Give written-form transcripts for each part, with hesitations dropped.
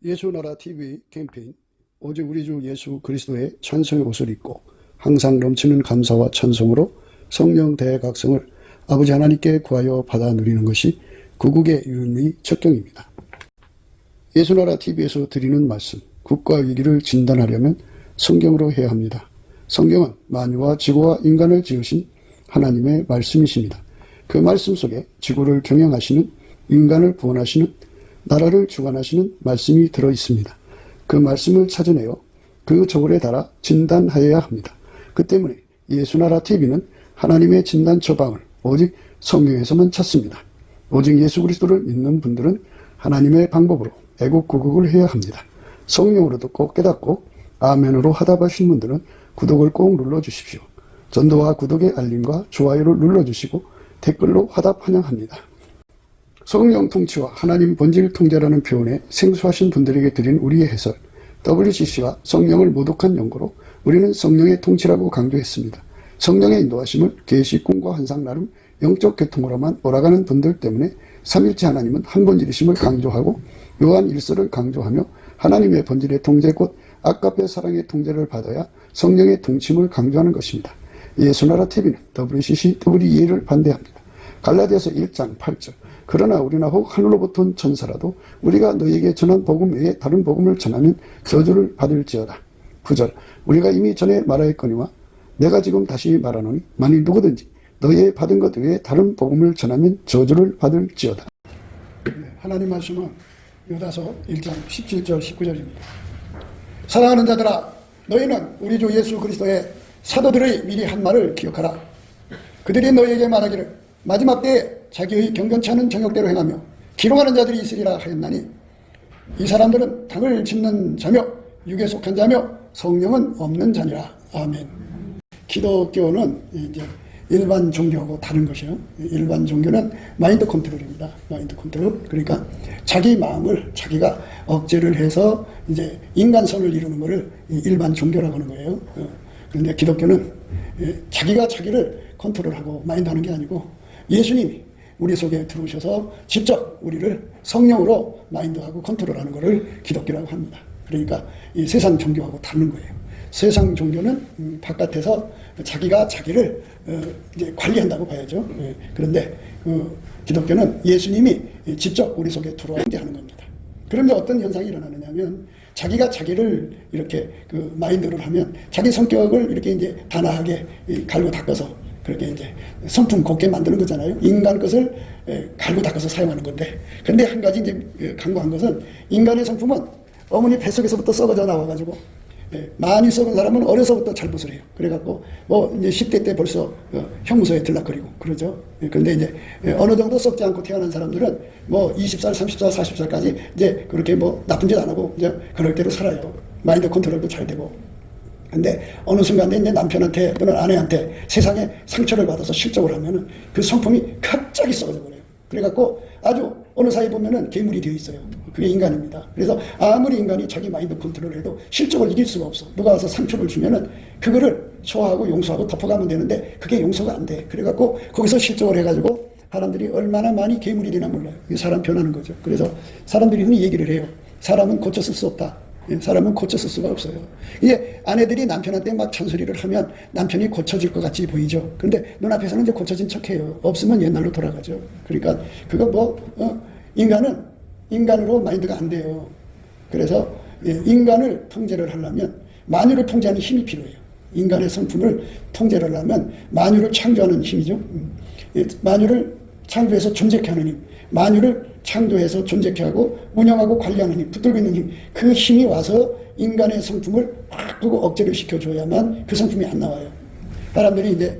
예수나라 TV 캠페인 오직 우리 주 예수 그리스도의 찬송의 옷을 입고 항상 넘치는 감사와 찬송으로 성령 대각성을 아버지 하나님께 구하여 받아 누리는 것이 구국의 유일무이 척경입니다. 예수나라 TV에서 드리는 말씀, 국가 위기를 진단하려면 성경으로 해야 합니다. 성경은 만유와 지구와 인간을 지으신 하나님의 말씀이십니다. 그 말씀 속에 지구를 경영하시는, 인간을 구원하시는, 나라를 주관하시는 말씀이 들어있습니다. 그 말씀을 찾아내어 그 저울에 달아 진단하여야 합니다. 그 때문에 예수나라 TV는 하나님의 진단 처방을 오직 성경에서만 찾습니다. 오직 예수 그리스도를 믿는 분들은 하나님의 방법으로 애국구국을 해야 합니다. 성령으로 듣고 깨닫고 아멘으로 화답하신 분들은 구독을 꼭 눌러주십시오. 전도와 구독의 알림과 좋아요를 눌러주시고 댓글로 화답 환영합니다. 성령 통치와 하나님 본질 통제라는 표현에 생소하신 분들에게 드린 우리의 해설, WCC가 성령을 모독한 연고로 우리는 성령의 통치라고 강조했습니다. 성령의 인도하심을 계시, 꿈과 환상 나름 영적 계통으로만 몰아가는 분들 때문에 삼일체 하나님은 한 본질이심을 강조하고 요한 1서를 강조하며 하나님의 본질의 통제 곧 아까페 사랑의 통제를 받아야 성령의 통치임을 강조하는 것입니다. 예수나라 TV는 WCC, WEA를 반대합니다. 갈라디아서 1장 8절 그러나 우리나 혹 하늘로부터 온 천사라도 우리가 너희에게 전한 복음 외에 다른 복음을 전하면 저주를 받을지어다. 9절 우리가 이미 전에 말하였거니와 내가 지금 다시 말하노니 만일 누구든지 너희의 받은 것 외에 다른 복음을 전하면 저주를 받을지어다. 하나님 말씀은 요다서 1장 17절 19절입니다. 사랑하는 자들아 너희는 우리 주 예수 그리스도의 사도들의 미리 한 말을 기억하라. 그들이 너희에게 말하기를 마지막 때에 자기의 경건치 않은 정욕대로 행하며 기롱하는 자들이 있으리라 하였나니 이 사람들은 당을 짓는 자며 육에 속한 자며 성령은 없는 자니라. 아멘. 기독교는 이제 일반 종교하고 다른 것이요. 일반 종교는 마인드 컨트롤입니다. 마인드 컨트롤. 그러니까 자기 마음을 자기가 억제를 해서 이제 인간성을 이루는 것을 일반 종교라고 하는 거예요. 그런데 기독교는 자기가 자기를 컨트롤하고 마인드하는 게 아니고 예수님이 우리 속에 들어오셔서 직접 우리를 성령으로 마인드하고 컨트롤하는 것을 기독교라고 합니다. 그러니까 이 세상 종교하고 다른 거예요. 세상 종교는 바깥에서 자기가 자기를 이제 관리한다고 봐야죠. 그런데 기독교는 예수님이 직접 우리 속에 들어오게 하는 겁니다. 그런데 어떤 현상이 일어나느냐면 자기가 자기를 이렇게 마인드를 하면 자기 성격을 이렇게 이제 단아하게 갈고 닦아서 그렇게 이제 성품 곱게 만드는 거잖아요. 인간 것을 갈고 닦아서 사용하는 건데. 근데 한 가지 이제 강구한 것은 인간의 성품은 어머니 뱃속에서부터 썩어져 나와가지고 많이 썩은 사람은 어려서부터 잘못을 해요. 그래갖고 뭐 이제 10대 때 벌써 형무소에 들락거리고 그러죠. 그런데 이제 어느 정도 썩지 않고 태어난 사람들은 뭐 20살, 30살, 40살까지 이제 그렇게 뭐 나쁜 짓 안 하고 이제 그럴 대로 살아요. 마인드 컨트롤도 잘 되고. 근데 어느 순간에 이제 남편한테 또는 아내한테 세상에 상처를 받아서 실족을 하면은 그 성품이 갑자기 썩어져 버려요. 그래갖고 아주 어느 사이 보면은 괴물이 되어 있어요. 그게 인간입니다. 그래서 아무리 인간이 자기 마인드 컨트롤을 해도 실족을 이길 수가 없어. 누가 와서 상처를 주면은 그거를 소화하고 용서하고 덮어가면 되는데 그게 용서가 안 돼. 그래갖고 거기서 실족을 해가지고 사람들이 얼마나 많이 괴물이 되나 몰라요. 이 사람 변하는 거죠. 그래서 사람들이 흔히 얘기를 해요. 사람은 고쳐 쓸 수 없다. 사람은 고쳐 쓸 수가 없어요. 이게 아내들이 남편한테 막 잔소리를 하면 남편이 고쳐질 것 같이 보이죠. 그런데 눈앞에서는 이제 고쳐진 척해요. 없으면 옛날로 돌아가죠. 그러니까 그거 뭐 인간은 인간으로 마인드가 안 돼요. 그래서 인간을 통제를 하려면 만유를 통제하는 힘이 필요해요. 인간의 성품을 통제를 하려면 만유를 창조하는 힘이죠. 만유를 창조해서 존재케 하는 힘, 만유를 창조해서 존재케 하고 운영하고 관리하는 힘, 붙들고 있는 힘, 그 힘이 와서 인간의 성품을 바꾸고 억제를 시켜줘야만 그 성품이 안 나와요. 사람들이 이제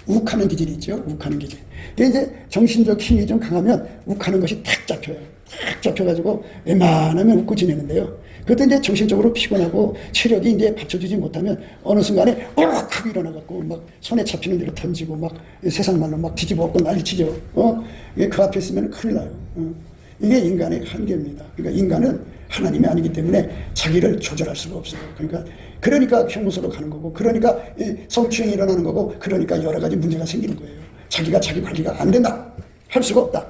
욱하는 기질이 있죠. 욱하는 기질. 근데 이제 정신적 힘이 좀 강하면 욱하는 것이 탁 잡혀요. 탁 잡혀가지고 웬만하면 웃고 지내는데요. 그때 이제 정신적으로 피곤하고 체력이 이제 받쳐주지 못하면 어느 순간에 하고 일어나갖고 막 손에 잡히는 대로 던지고 막 세상 말로 막 뒤집어 엎고 난리치죠. 이게 그 앞에 있으면 큰일 나요. 이게 인간의 한계입니다. 그러니까 인간은 하나님이 아니기 때문에 자기를 조절할 수가 없어요. 그러니까 형무소로 가는 거고, 그러니까 성추행이 일어나는 거고, 그러니까 여러 가지 문제가 생기는 거예요. 자기가 자기 관리가 안 된다. 할 수가 없다.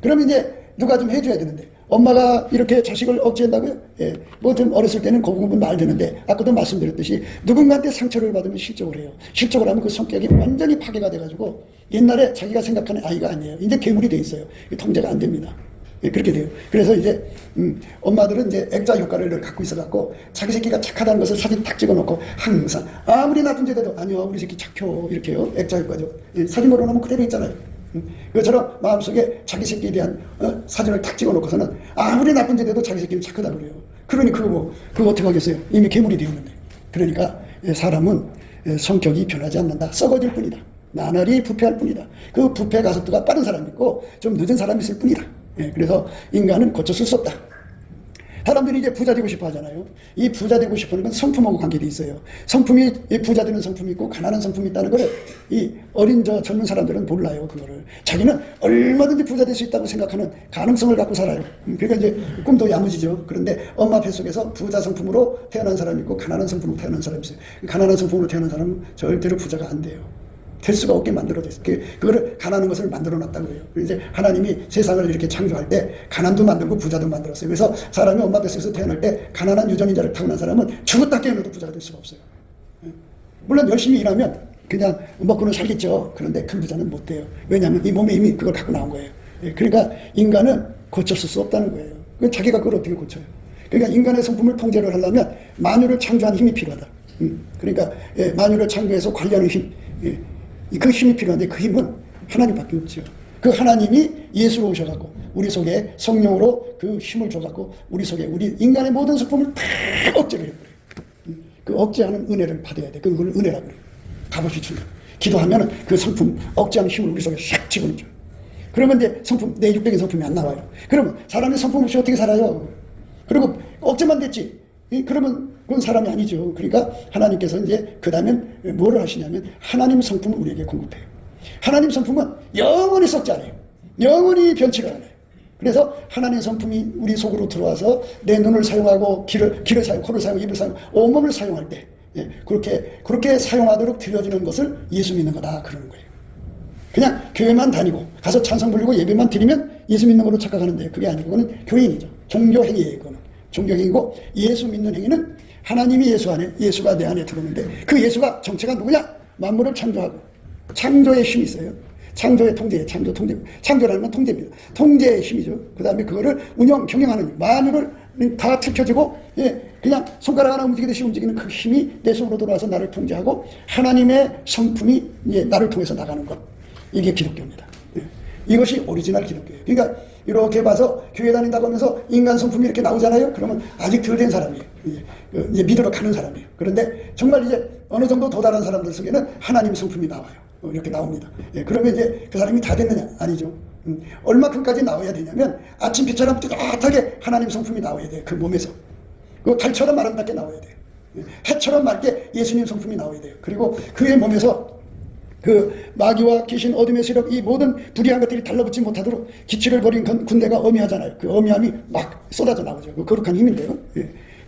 그러면 이제 누가 좀 해줘야 되는데 엄마가 이렇게 자식을 억제한다고요? 예, 뭐 좀 어렸을 때는 그 부분 말 되는데 아까도 말씀드렸듯이 누군가한테 상처를 받으면 실족을 해요. 실족을 하면 그 성격이 완전히 파괴가 돼가지고 옛날에 자기가 생각하는 아이가 아니에요. 이제 괴물이 돼 있어요. 통제가 안 됩니다. 예, 그렇게 돼요. 그래서 이제 엄마들은 이제 액자 효과를 늘 갖고 있어갖고 자기 새끼가 착하다는 것을 사진 탁 찍어놓고 항상 아무리 나쁜 죄도 아니요 우리 새끼 착해요 이렇게요. 액자 효과죠. 예, 사진 걸어놓으면 그대로 있잖아요. 그것처럼 마음속에 자기 새끼에 대한 사진을 탁 찍어놓고서는 아무리 나쁜 죄도 자기 새끼는 착하다 그래요. 그러니 그거 어떻게 하겠어요? 이미 괴물이 되었는데. 그러니까 사람은 성격이 변하지 않는다. 썩어질 뿐이다. 나날이 부패할 뿐이다. 그 부패 가속도가 빠른 사람이 있고 좀 늦은 사람이 있을 뿐이다. 그래서 인간은 고쳤을 수 없다. 사람들이 이제 부자 되고 싶어 하잖아요. 이 부자 되고 싶어 하는 건 성품하고 관계돼 있어요. 성품이, 부자 되는 성품이 있고 가난한 성품이 있다는 걸 이 어린 젊은 사람들은 몰라요. 그거를. 자기는 얼마든지 부자 될 수 있다고 생각하는 가능성을 갖고 살아요. 그러니까 이제 꿈도 야무지죠. 그런데 엄마 뱃속에서 부자 성품으로 태어난 사람이 있고 가난한 성품으로 태어난 사람이 있어요. 가난한 성품으로 태어난 사람은 절대로 부자가 안 돼요. 될 수가 없게 만들어졌어요. 그거를 가난한 것을 만들어 놨다고 해요. 이제 하나님이 세상을 이렇게 창조할 때 가난도 만들고 부자도 만들었어요. 그래서 사람이 엄마 뱃속에서 태어날 때 가난한 유전인자를 타고난 사람은 죽었다 깨어나도 부자가 될 수가 없어요. 물론 열심히 일하면 그냥 먹고는 살겠죠. 그런데 큰 부자는 못 돼요. 왜냐하면 이 몸에 이미 그걸 갖고 나온 거예요. 그러니까 인간은 고쳤을 수 없다는 거예요. 자기가 그걸 어떻게 고쳐요? 그러니까 인간의 성품을 통제를 하려면 만유를 창조하는 힘이 필요하다. 그러니까 만유를 창조해서 관리하는 힘, 그 힘이 필요한데 그 힘은 하나님밖에 없죠. 그 하나님이 예수로 오셔갖고 우리 속에 성령으로 그 힘을 줘갖고 우리 속에 우리 인간의 모든 성품을 다 억제를 해버려요. 그 억제하는 은혜를 받아야 돼. 그걸 은혜라고 그래요. 값없이 준다. 기도하면은 그 성품 억제하는 힘을 우리 속에 샥 집어넣죠. 그러면 이제 성품, 내 육적인 성품이 안 나와요. 그러면 사람의 성품 없이 어떻게 살아요? 그리고 억제만 됐지. 그러면 그건 사람이 아니죠. 그러니까 하나님께서 이제 그 다음엔 뭐를 하시냐면 하나님 성품을 우리에게 공급해요. 하나님 성품은 영원히 썩지 않아요. 영원히 변치가 않아요. 그래서 하나님 성품이 우리 속으로 들어와서 내 눈을 사용하고 귀를 사용, 코를 사용, 입을 사용, 온몸을 사용할 때 그렇게 사용하도록 들여주는 것을 예수 믿는 거다 그러는 거예요. 그냥 교회만 다니고 가서 찬송 부르고 예배만 드리면 예수 믿는 걸로 착각하는데 그게 아니고 그거는 교인이죠. 종교 행위예요. 그거는 종교행위고 예수 믿는 행위는 하나님이 예수 안에 예수가 내 안에 들어오는데 그 예수가 정체가 누구냐? 만물을 창조하고 창조의 힘이 있어요. 창조의 통제예요. 창조라는 건 통제입니다. 통제의 힘이죠. 그 다음에 그거를 경영하는 만물을 다 지켜주고 그냥 손가락 하나 움직이듯이 움직이는 그 힘이 내 속으로 들어와서 나를 통제하고 하나님의 성품이 나를 통해서 나가는 것. 이게 기독교입니다. 이것이 오리지널 기독교예요. 그러니까 이렇게 봐서 교회 다닌다고 하면서 인간 성품이 이렇게 나오잖아요. 그러면 아직 덜 된 사람이에요. 이제 믿으러 가는 사람이에요. 그런데 정말 이제 어느 정도 도달한 사람들 속에는 하나님 성품이 나와요. 이렇게 나옵니다. 그러면 이제 그 사람이 다 됐느냐? 아니죠. 얼마큼까지 나와야 되냐면 아침빛처럼 뚜렷하게 하나님 성품이 나와야 돼요. 그 몸에서. 그 달처럼 아름답게 나와야 돼요. 해처럼 맑게 예수님 성품이 나와야 돼요. 그리고 그의 몸에서 그 마귀와 귀신, 어둠의 세력, 이 모든 불의한 것들이 달라붙지 못하도록 기치를 벌인 군대가 어미하잖아요. 그 어미함이 막 쏟아져 나오죠. 그 거룩한 힘인데요.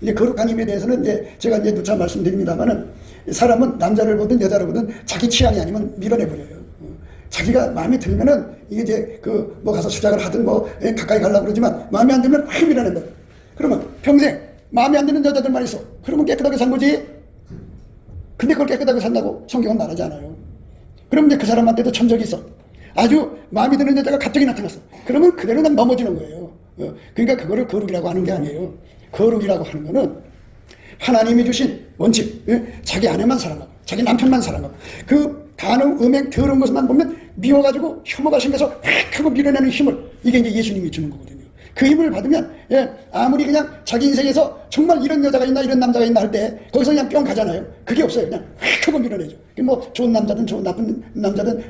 이제 거룩한 힘에 대해서는 이제 제가 이제 누차 말씀드립니다만은 사람은 남자를 보든 여자를 보든 자기 취향이 아니면 밀어내버려요. 자기가 마음에 들면은 이게 이제 뭐 가서 수작을 하든 가까이 가려고 그러지만 마음에 안 들면 확 밀어낸다. 그러면 평생 마음에 안 드는 여자들만 있어. 그러면 깨끗하게 산 거지. 근데 그걸 깨끗하게 산다고 성경은 말하지 않아요. 그럼 이제 그 사람한테도 천적이 있어. 아주 마음에 드는 여자가 갑자기 나타났어. 그러면 그대로 난 넘어지는 거예요. 그러니까 그거를 거룩이라고 하는 게 아니에요. 거룩이라고 하는 거는 하나님이 주신 원칙, 자기 아내만 사랑하고 자기 남편만 사랑하고 그 간음, 음행, 더러운 것만 보면 미워가지고 혐오가 생겨서 확 하고 밀어내는 힘을 이게 이제 예수님이 주는 거거든요. 그 힘을 받으면 아무리 그냥 자기 인생에서 정말 이런 여자가 있나 이런 남자가 있나 할 때 거기서 그냥 뿅 가잖아요. 그게 없어요. 그냥 확 하고 밀어내죠. 뭐 좋은 남자든 나쁜 남자든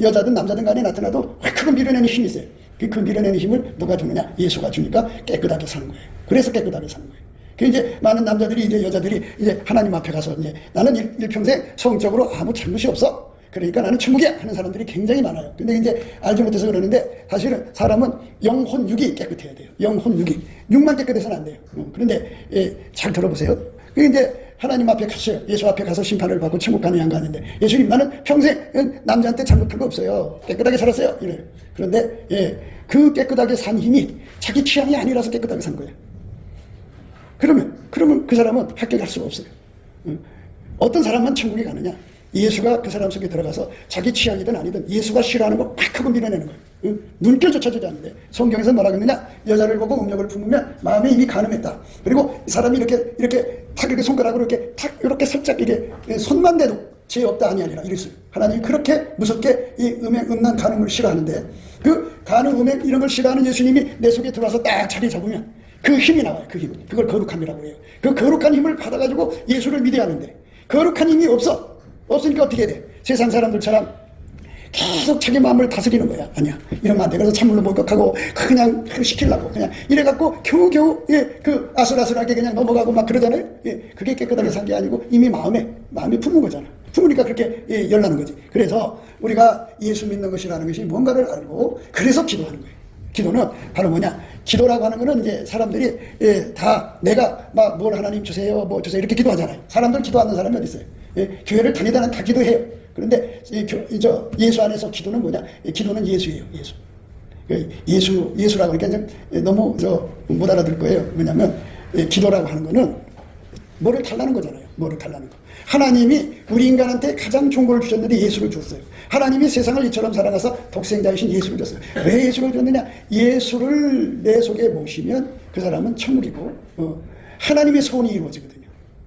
여자든 남자든 간에 나타나도 확 하고 밀어내는 힘이 있어요. 그 밀어내는 힘을 누가 주느냐? 예수가 주니까 깨끗하게 사는 거예요. 그래서 깨끗하게 사는 거예요. 그 이제 많은 남자들이 이제 여자들이 이제 하나님 앞에 가서 이제 나는 일평생 성적으로 아무 잘못이 없어. 그러니까 나는 천국이야 하는 사람들이 굉장히 많아요. 근데 이제 알지 못해서 그러는데 사실은 사람은 영혼 육이 깨끗해야 돼요. 영혼 육이. 육만 깨끗해서는 안 돼요. 그런데 잘 들어보세요. 그 이제 하나님 앞에 갔어요. 예수 앞에 가서 심판을 받고 천국 가는 양간인데, 예수님 나는 평생 남자한테 잘못한 거 없어요. 깨끗하게 살았어요. 이래요. 그런데 그 깨끗하게 산 힘이 자기 취향이 아니라서 깨끗하게 산 거예요. 그러면 그 사람은 합격할 수가 없어요. 어떤 사람만 천국에 가느냐? 예수가 그 사람 속에 들어가서 자기 취향이든 아니든 예수가 싫어하는 거 팍 하고 밀어내는 거예요. 눈길조차 주지 않는데, 성경에서 뭐라고 했느냐? 여자를 보고 음욕을 품으면 마음에 이미 간음했다. 그리고 사람이 이렇게 탁 이렇게 손가락으로 이렇게 살짝 손만 대도 죄 없다 아니라 이랬어요. 하나님이 그렇게 무섭게 이 음란 간음을 싫어하는데, 그 간음, 음행 이런 걸 싫어하는 예수님이 내 속에 들어와서 딱 자리 잡으면 그 힘이 나와요. 그 힘. 그걸 거룩함이라고 해요. 그 거룩한 힘을 받아가지고 예수를 믿어야 하는데, 거룩한 힘이 없으니까 어떻게 해야 돼? 세상 사람들처럼 계속 자기 마음을 다스리는 거야. 아니야. 이러면 안 돼. 그래서 찬물로 목욕하고 그냥 시키려고 그냥 이래갖고 겨우겨우 그 아슬아슬하게 그냥 넘어가고 막 그러잖아요. 그게 깨끗하게 산 게 아니고 이미 마음이 품은 거잖아. 품으니까 그렇게 열나는 거지. 그래서 우리가 예수 믿는 것이라는 것이 뭔가를 알고 그래서 기도하는 거예요. 기도는 바로 뭐냐? 기도라고 하는 거는 이제 사람들이 다 내가 막 뭘 하나님 주세요, 뭐 주세요 이렇게 기도하잖아요. 사람들 기도하는 사람이 어디 있어요? 교회를 다니다는 다 기도해요. 그런데 예수 안에서 기도는 뭐냐? 기도는 예수예요. 예수라고 하니까 너무 못 알아들 거예요. 왜냐하면 기도라고 하는 거는 뭐를 달라는 거잖아요. 뭐를 달라는 거. 하나님이 우리 인간한테 가장 좋은 걸 주셨는데 예수를 줬어요. 하나님이 세상을 이처럼 사랑해서 독생자이신 예수를 줬어요. 왜 예수를 줬느냐? 예수를 내 속에 모시면 그 사람은 천국이고 하나님의 소원이 이루어지거든요.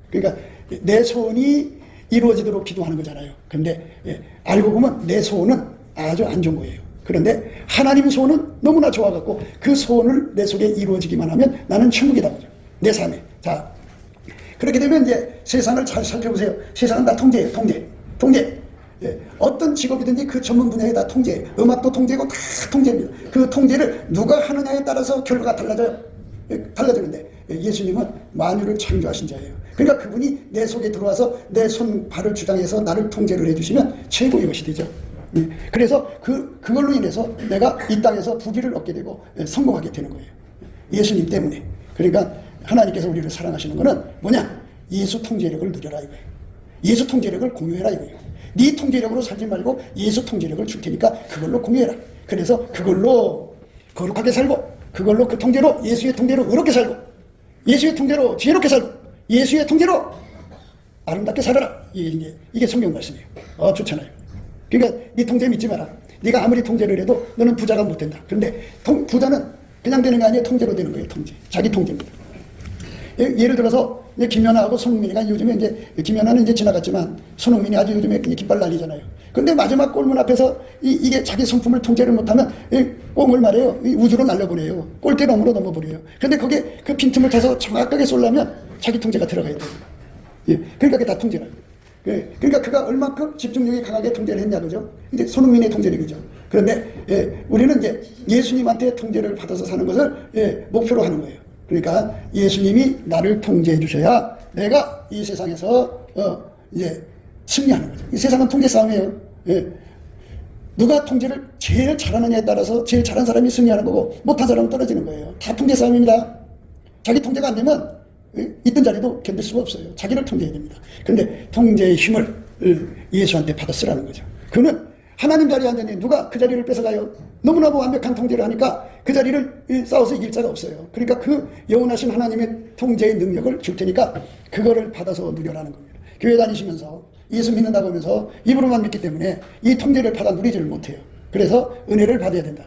그러니까 내 소원이 이루어지도록 기도하는 거잖아요. 그런데 알고 보면 내 소원은 아주 안 좋은 거예요. 그런데 하나님의 소원은 너무나 좋아갖고 그 소원을 내 속에 이루어지기만 하면 나는 천국이다 보죠. 내 삶에. 자, 그렇게 되면 이제 세상을 잘 살펴보세요. 세상은 다 통제예요. 통제. 어떤 직업이든지 그 전문 분야에 다 통제예요. 음악도 통제고 다 통제입니다. 그 통제를 누가 하느냐에 따라서 결과가 달라지는데 예수님은 만유를 창조하신 자예요. 그러니까 그분이 내 속에 들어와서 내 손, 발을 주장해서 나를 통제를 해주시면 최고의 것이 되죠. 그래서 그걸로 인해서 내가 이 땅에서 부귀를 얻게 되고 성공하게 되는 거예요. 예수님 때문에. 그러니까 하나님께서 우리를 사랑하시는 것은 뭐냐? 예수 통제력을 누려라 이거예요. 예수 통제력을 공유해라 이거예요. 네 통제력으로 살지 말고 예수 통제력을 줄 테니까 그걸로 공유해라. 그래서 그걸로 거룩하게 살고, 그걸로 그 통제로 예수의 통제로 의롭게 살고, 예수의 통제로 지혜롭게 살고, 예수의 통제로 아름답게 살아라. 이게 성경 말씀이에요. 좋잖아요. 그러니까 네 통제 믿지 마라. 네가 아무리 통제를 해도 너는 부자가 못 된다. 그런데 부자는 그냥 되는 게 아니에요. 통제로 되는 거예요. 통제. 자기 통제입니다. 예를 들어서 김연아하고 손흥민이가 요즘에 이제 김연아는 이제 지나갔지만 손흥민이 아주 요즘에 깃발 날리잖아요. 근데 마지막 골문 앞에서 이게 자기 성품을 통제를 못하면 공을 말해요. 우주로 날려보내요. 골대넘으로 넘어버려요. 근데 거기에 그 빈틈을 타서 정확하게 쏠려면 자기 통제가 들어가야 돼요. 그러니까 그게 다 통제라요. 그러니까 그가 얼마큼 집중력이 강하게 통제를 했냐 그죠? 이제 손흥민의 통제력이죠. 그런데 우리는 이제 예수님한테 통제를 받아서 사는 것을 목표로 하는 거예요. 그러니까 예수님이 나를 통제해 주셔야 내가 이 세상에서 이제 승리하는 거죠. 이 세상은 통제 싸움이에요. 누가 통제를 제일 잘하느냐에 따라서 제일 잘한 사람이 승리하는 거고 못한 사람은 떨어지는 거예요. 다 통제 싸움입니다. 자기 통제가 안 되면 있던 자리도 견딜 수가 없어요. 자기를 통제해야 됩니다. 그런데 통제의 힘을 예수한테 받아 쓰라는 거죠. 그는 하나님 자리에 앉았는데 누가 그 자리를 뺏어가요? 너무나도 완벽한 통제를 하니까 그 자리를 싸워서 이길 자가 없어요. 그러니까 그 영원하신 하나님의 통제의 능력을 줄 테니까 그거를 받아서 누려라는 겁니다. 교회 다니시면서 예수 믿는다고 하면서 입으로만 믿기 때문에 이 통제를 받아 누리지를 못해요. 그래서 은혜를 받아야 된다.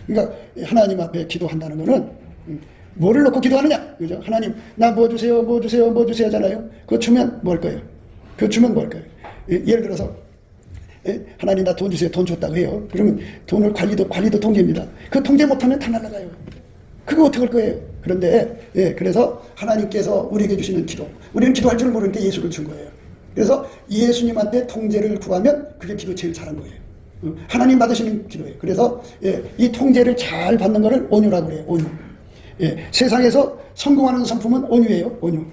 그러니까 하나님 앞에 기도한다는 거는 뭐를 놓고 기도하느냐? 그죠? 하나님, 나 뭐 주세요, 뭐 주세요, 뭐 주세요 하잖아요. 그거 주면 뭘 거예요? 그거 주면 뭘 거예요? 예를 들어서 하나님 나 돈 주세요. 돈 줬다고 해요. 그러면 돈을 관리도 통제입니다. 그 통제 못하면 다 날아가요. 그거 어떻게 할 거예요? 그런데 그래서 하나님께서 우리에게 주시는 기도, 우리는 기도할 줄 모르니까 예수를 준 거예요. 그래서 예수님한테 통제를 구하면 그게 기도 제일 잘한 거예요. 하나님 받으시는 기도예요. 그래서 이 통제를 잘 받는 거를 온유라고 그래요. 온유. 세상에서 성공하는 상품은 온유예요. 온유.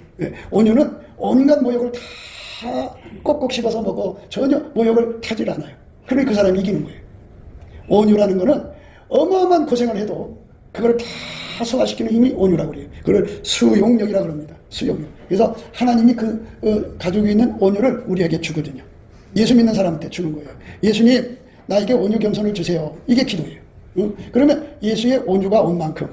온유는 온갖 모욕을 다 꼭꼭 씹어서 먹어 전혀 모욕을 타질 않아요. 그러니 그 사람이 이기는 거예요. 온유라는 거는 어마어마한 고생을 해도 그걸 다 소화시키는 힘이 온유라고 그래요. 그걸 수용력이라고 합니다. 수용이요. 그래서 하나님이 가지고 있는 온유를 우리에게 주거든요. 예수 믿는 사람한테 주는 거예요. 예수님, 나에게 온유 겸손을 주세요. 이게 기도예요. 그러면 예수의 온유가 온 만큼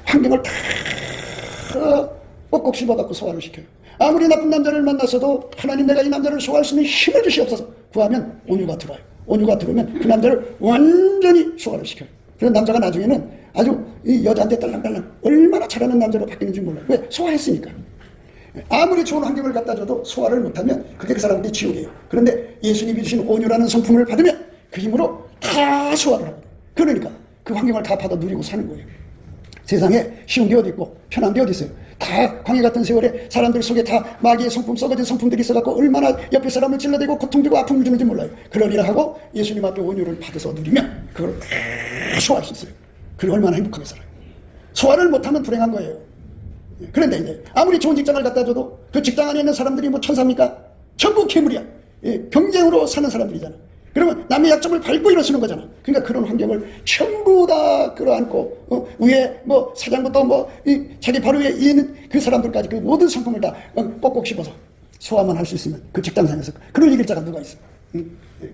환경을 다 꼭꼭 씹어갖고 소화를 시켜요. 아무리 나쁜 남자를 만났어도 하나님, 내가 이 남자를 소화할 수 있는 힘을 주시옵소서. 구하면 온유가 들어요. 온유가 들어오면 그 남자를 완전히 소화를 시켜요. 그래서 남자가 나중에는 아주 이 여자한테 딸랑딸랑 얼마나 잘하는 남자로 바뀌는지 몰라요. 왜? 소화했으니까. 아무리 좋은 환경을 갖다 줘도 소화를 못하면 그게 그 사람한테 지옥이에요. 그런데 예수님이 주신 온유라는 성품을 받으면 그 힘으로 다 소화를 하거든요. 그러니까 그 환경을 다 받아 누리고 사는 거예요. 세상에 쉬운 게 어디 있고 편한 게 어디 있어요. 다 광해 같은 세월에 사람들 속에 다 마귀의 성품, 썩어진 성품들이 있어갖고 얼마나 옆에 사람을 찔러대고 고통되고 아픔을 주는지 몰라요. 그러리라 하고 예수님 앞에 온유를 받아서 누리면 그걸 다 소화할 수 있어요. 그래 얼마나 행복하게 살아요. 소화를 못하면 불행한 거예요. 그런데 이제 아무리 좋은 직장을 갖다 줘도 그 직장 안에 있는 사람들이 뭐 천사입니까? 전부 괴물이야. 경쟁으로 사는 사람들이잖아. 그러면 남의 약점을 밟고 일어서는 거잖아. 그러니까 그런 환경을 전부 다 끌어안고 위에 뭐 사장부터 자기 바로 위에 있는 그 사람들까지 그 모든 상품을 다 꼭꼭 씹어서 소화만 할 수 있으면 그 직장상에서 그걸 이길 자가 누가 있어.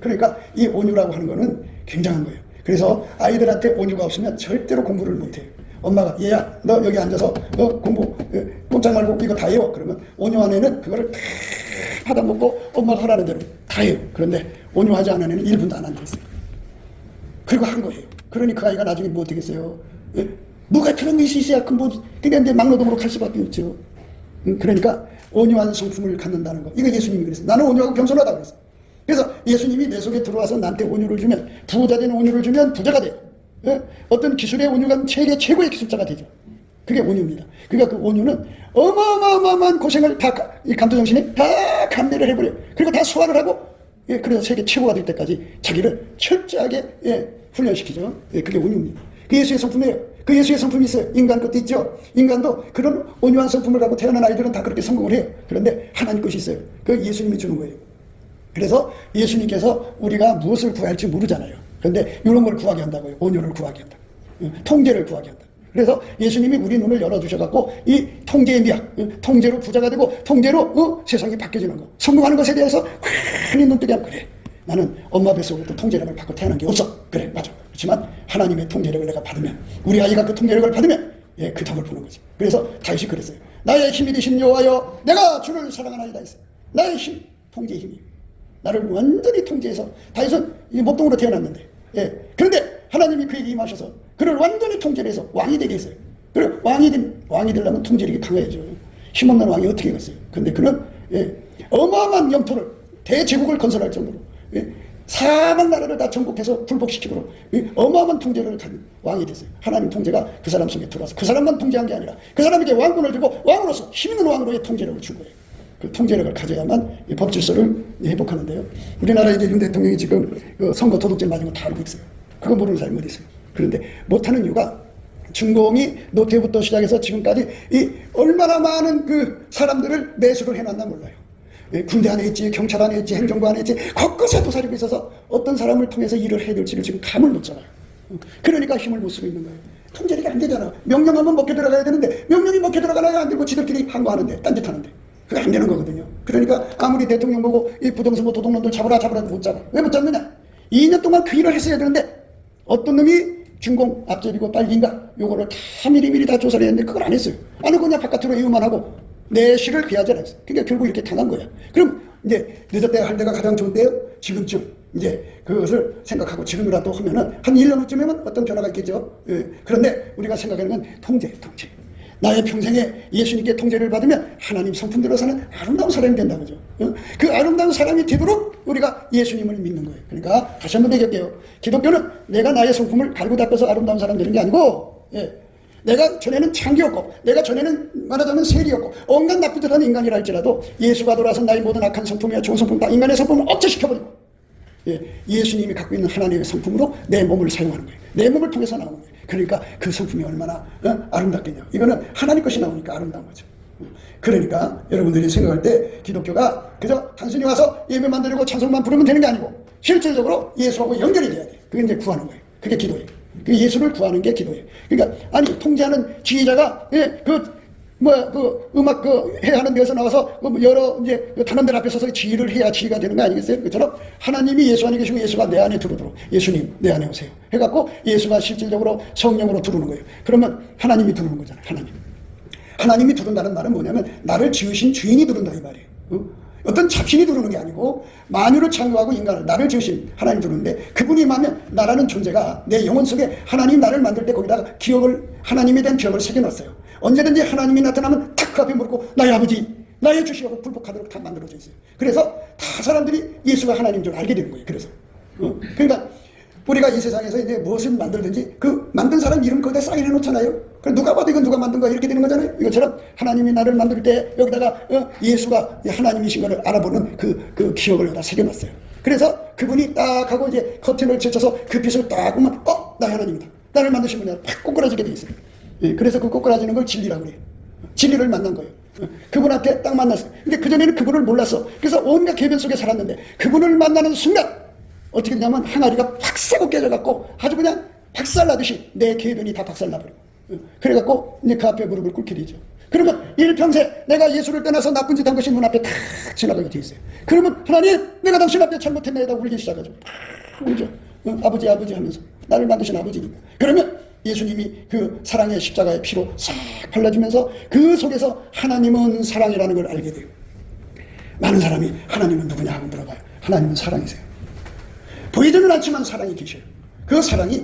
그러니까 이 온유라고 하는 거는 굉장한 거예요. 그래서 아이들한테 온유가 없으면 절대로 공부를 못해요. 엄마가 얘야 너 여기 앉아서 공부 꼼짝 말고 이거 다 해요. 그러면 온유 안에는 그거를 다 받아먹고 엄마가 하라는 대로 다 해요. 그런데 온유하지 않은 애는 1분도 안 앉아있어요. 그리고 한 거예요. 그러니 그 아이가 나중에 뭐 되겠어요. 누가 그런 것이 있어야 그냥 이제 막노동으로 갈 수밖에 없죠. 그러니까 온유한 성품을 갖는다는 거. 이거 예수님이 그랬어요. 나는 온유하고 겸손하다고 그랬어요. 그래서 예수님이 내 속에 들어와서 나한테 온유를 주면, 부자 된 온유를 주면 부자가 돼요. 어떤 기술의 온유가 최고의 기술자가 되죠. 그게 온유입니다. 그러니까 그 온유는 어마어마한 고생을 다, 이 감투정신이 다 감내를 해버려요. 그리고 다 소화를 하고, 그래서 세계 최고가 될 때까지 자기를 철저하게 훈련시키죠. 그게 온유입니다. 그 예수의 성품이에요. 그 예수의 성품이 있어요. 인간 것도 있죠. 인간도 그런 온유한 성품을 갖고 태어난 아이들은 다 그렇게 성공을 해요. 그런데 하나님 것이 있어요. 그 예수님이 주는 거예요. 그래서 예수님께서 우리가 무엇을 구해야 할지 모르잖아요. 그런데 이런 걸 구하게 한다고요. 온유를 구하게 한다. 통제를 구하게 한다. 그래서 예수님이 우리 눈을 열어주셔갖고 이 통제의 미학, 통제로 부자가 되고 통제로 세상이 바뀌어지는 거, 성공하는 것에 대해서 환히 눈뜨게 하면 그래. 나는 엄마 뱃속으로부터 통제력을 받고 태어난 게 없어. 그래, 맞아. 그렇지만 하나님의 통제력을 내가 받으면, 우리 아이가 그 통제력을 받으면 그 덕을 보는 거지. 그래서 다윗이 그랬어요. 나의 힘이 되신 여호와여, 내가 주를 사랑하나이다 했어요. 나의 힘, 통제의 힘이 나를 완전히 통제해서, 다윗은 이 목동으로 태어났는데, 그런데 하나님이 그에게 임하셔서 그를 완전히 통제를 해서 왕이 되게 했어요. 그리고 왕이 되려면 통제력이 강해야죠. 힘없는 왕이 어떻게 했어요? 근데 그는 어마어마한 영토를, 대제국을 건설할 정도로 사방 나라를 다 정복해서 불복시키고 어마어마한 통제를 가진 왕이 됐어요. 하나님 통제가 그 사람 속에 들어와서 그 사람만 통제한 게 아니라 그 사람에게 왕권을 주고 왕으로서 힘있는 왕으로의 통제력을 준 거예요. 그 통제력을 가져야만 이 법질서를 회복하는데요. 우리나라 이제 윤 대통령이 지금 그 선거 도둑질 맞은 거 다 알고 있어요. 그거 모르는 사람이 어디 있어요. 그런데 못하는 이유가 중공이 노태우부터 시작해서 지금까지 이 얼마나 많은 그 사람들을 매수를 해놨나 몰라요. 군대 안에 있지, 경찰 안에 있지, 행정부 안에 있지, 곳곳에 도사리고 있어서 어떤 사람을 통해서 일을 해야 될지를 지금 감을 못 잡아요. 그러니까 힘을 못 쓰고 있는 거예요. 통제력이 안 되잖아. 명령하면 먹혀 들어가야 되는데 명령이 먹혀 들어가나요? 안 되고 지들끼리 항거하는데, 딴짓하는데. 그게 안 되는 거거든요. 그러니까 아무리 대통령 보고 이 부정선거 도둑놈들 잡아라도 못 잡아. 왜 못 잡느냐? 2년 동안 그 일을 했어야 되는데 어떤 놈이 중공 앞제비고 빨기인가 요거를 다 미리미리 다 조사를 했는데 그걸 안 했어요. 안 하고 그냥 바깥으로 이유만 하고 내실을 귀하지 않았어요. 그러니까 결국 이렇게 당한 거야. 그럼 이제 늦었대야 할 때가 가장 좋은 때요. 지금쯤 이제 그것을 생각하고 지금이라도 하면은 한 1년 후쯤이면 어떤 변화가 있겠죠. 그런데 우리가 생각하는 건 통제. 나의 평생에 예수님께 통제를 받으면 하나님 성품대로 사는 아름다운 사람이 된다는 거죠. 그 아름다운 사람이 되도록 우리가 예수님을 믿는 거예요. 그러니까 다시 한번 얘기할게요. 기독교는 내가 나의 성품을 갈고 닦아서 아름다운 사람 되는 게 아니고, 내가 전에는 창기였고, 내가 전에는 말하자면 세리였고, 온갖 나쁘듯한 인간이라 할지라도 예수가 돌아와서 나의 모든 악한 성품이나 좋은 성품 다 인간의 성품을 억제시켜버리고, 예수님이 갖고 있는 하나님의 성품으로 내 몸을 사용하는 거예요. 내 몸을 통해서 나오는 거예요. 그러니까 그 성품이 얼마나 아름답겠냐. 이거는 하나님 것이 나오니까 아름다운 거죠. 그러니까 여러분들이 생각할 때 기독교가 그저 단순히 와서 예배만 드리고 찬송만 부르면 되는 게 아니고 실질적으로 예수하고 연결이 돼야 돼. 그게 이제 구하는 거예요. 그게 기도예요. 그 예수를 구하는 게 기도예요. 그러니까 아니 통제하는 지휘자가 음악 해야 하는 데서 나와서 여러 이제 단원들 앞에 서서 지휘를 해야 지휘가 되는 거 아니겠어요? 그처럼 하나님이 예수 안에 계시고 예수가 내 안에 들어오도록 예수님 내 안에 오세요 해갖고 예수가 실질적으로 성령으로 들어오는 거예요. 그러면 하나님이 들어오는 거잖아요. 하나님이 들어온다는 말은 뭐냐면 나를 지으신 주인이 들어온다 이 말이에요. 어떤 잡신이 들어오는 게 아니고 만유를 창조하고 인간을 나를 지으신 하나님 들어오는데 그분이 임하면 나라는 존재가 내 영혼 속에 하나님 나를 만들 때 거기다가 기억을 하나님에 대한 기억을 새겨놨어요. 언제든지 하나님이 나타나면 탁 그 앞에 물고 나의 아버지 나의 주시라고 굴복하도록 다 만들어져 있어요. 그래서 다 사람들이 예수가 하나님인 줄 알게 되는 거예요. 그래서 그러니까 우리가 이 세상에서 이제 무엇을 만들든지 그 만든 사람 이름 거기다 사인해 놓잖아요. 그럼 누가 봐도 이건 누가 만든 거야 이렇게 되는 거잖아요. 이것처럼 하나님이 나를 만들 때 여기다가 예수가 하나님이신 것을 알아보는 그 기억을 여기다 새겨놨어요. 그래서 그분이 딱 하고 이제 커튼을 제쳐서 그 빛을 딱 보면 나 하나님이다. 나를 만드신 분이 팍 꼬꾸라지게 돼 있어요. 그래서 그 꼬꾸라지는 걸 진리라고 그래요. 진리를 만난 거예요. 그분 앞에 딱 만났어요. 근데 그전에는 그분을 몰랐어. 그래서 온갖 계변 속에 살았는데 그분을 만나는 순간 어떻게 되냐면 항아리가 팍 새고 깨져갖고 아주 그냥 박살나듯이 내 계변이 다 박살나버리고 그래갖고 이제 그 앞에 무릎을 꿇게 되죠. 그러면 일평생 내가 예수를 떠나서 나쁜 짓 한 것이 눈앞에 탁 지나가게 돼 있어요. 그러면 하나님 내가 당신 앞에 잘못했나이다 울기 시작하죠. 팍 울죠. 아버지 하면서 나를 만드신 아버지니까. 그러면 예수님이 그 사랑의 십자가의 피로 싹 발라주면서 그 속에서 하나님은 사랑이라는 걸 알게 돼요. 많은 사람이 하나님은 누구냐 하고 물어봐요. 하나님은 사랑이세요. 보이지는 않지만 사랑이 계셔요. 그 사랑이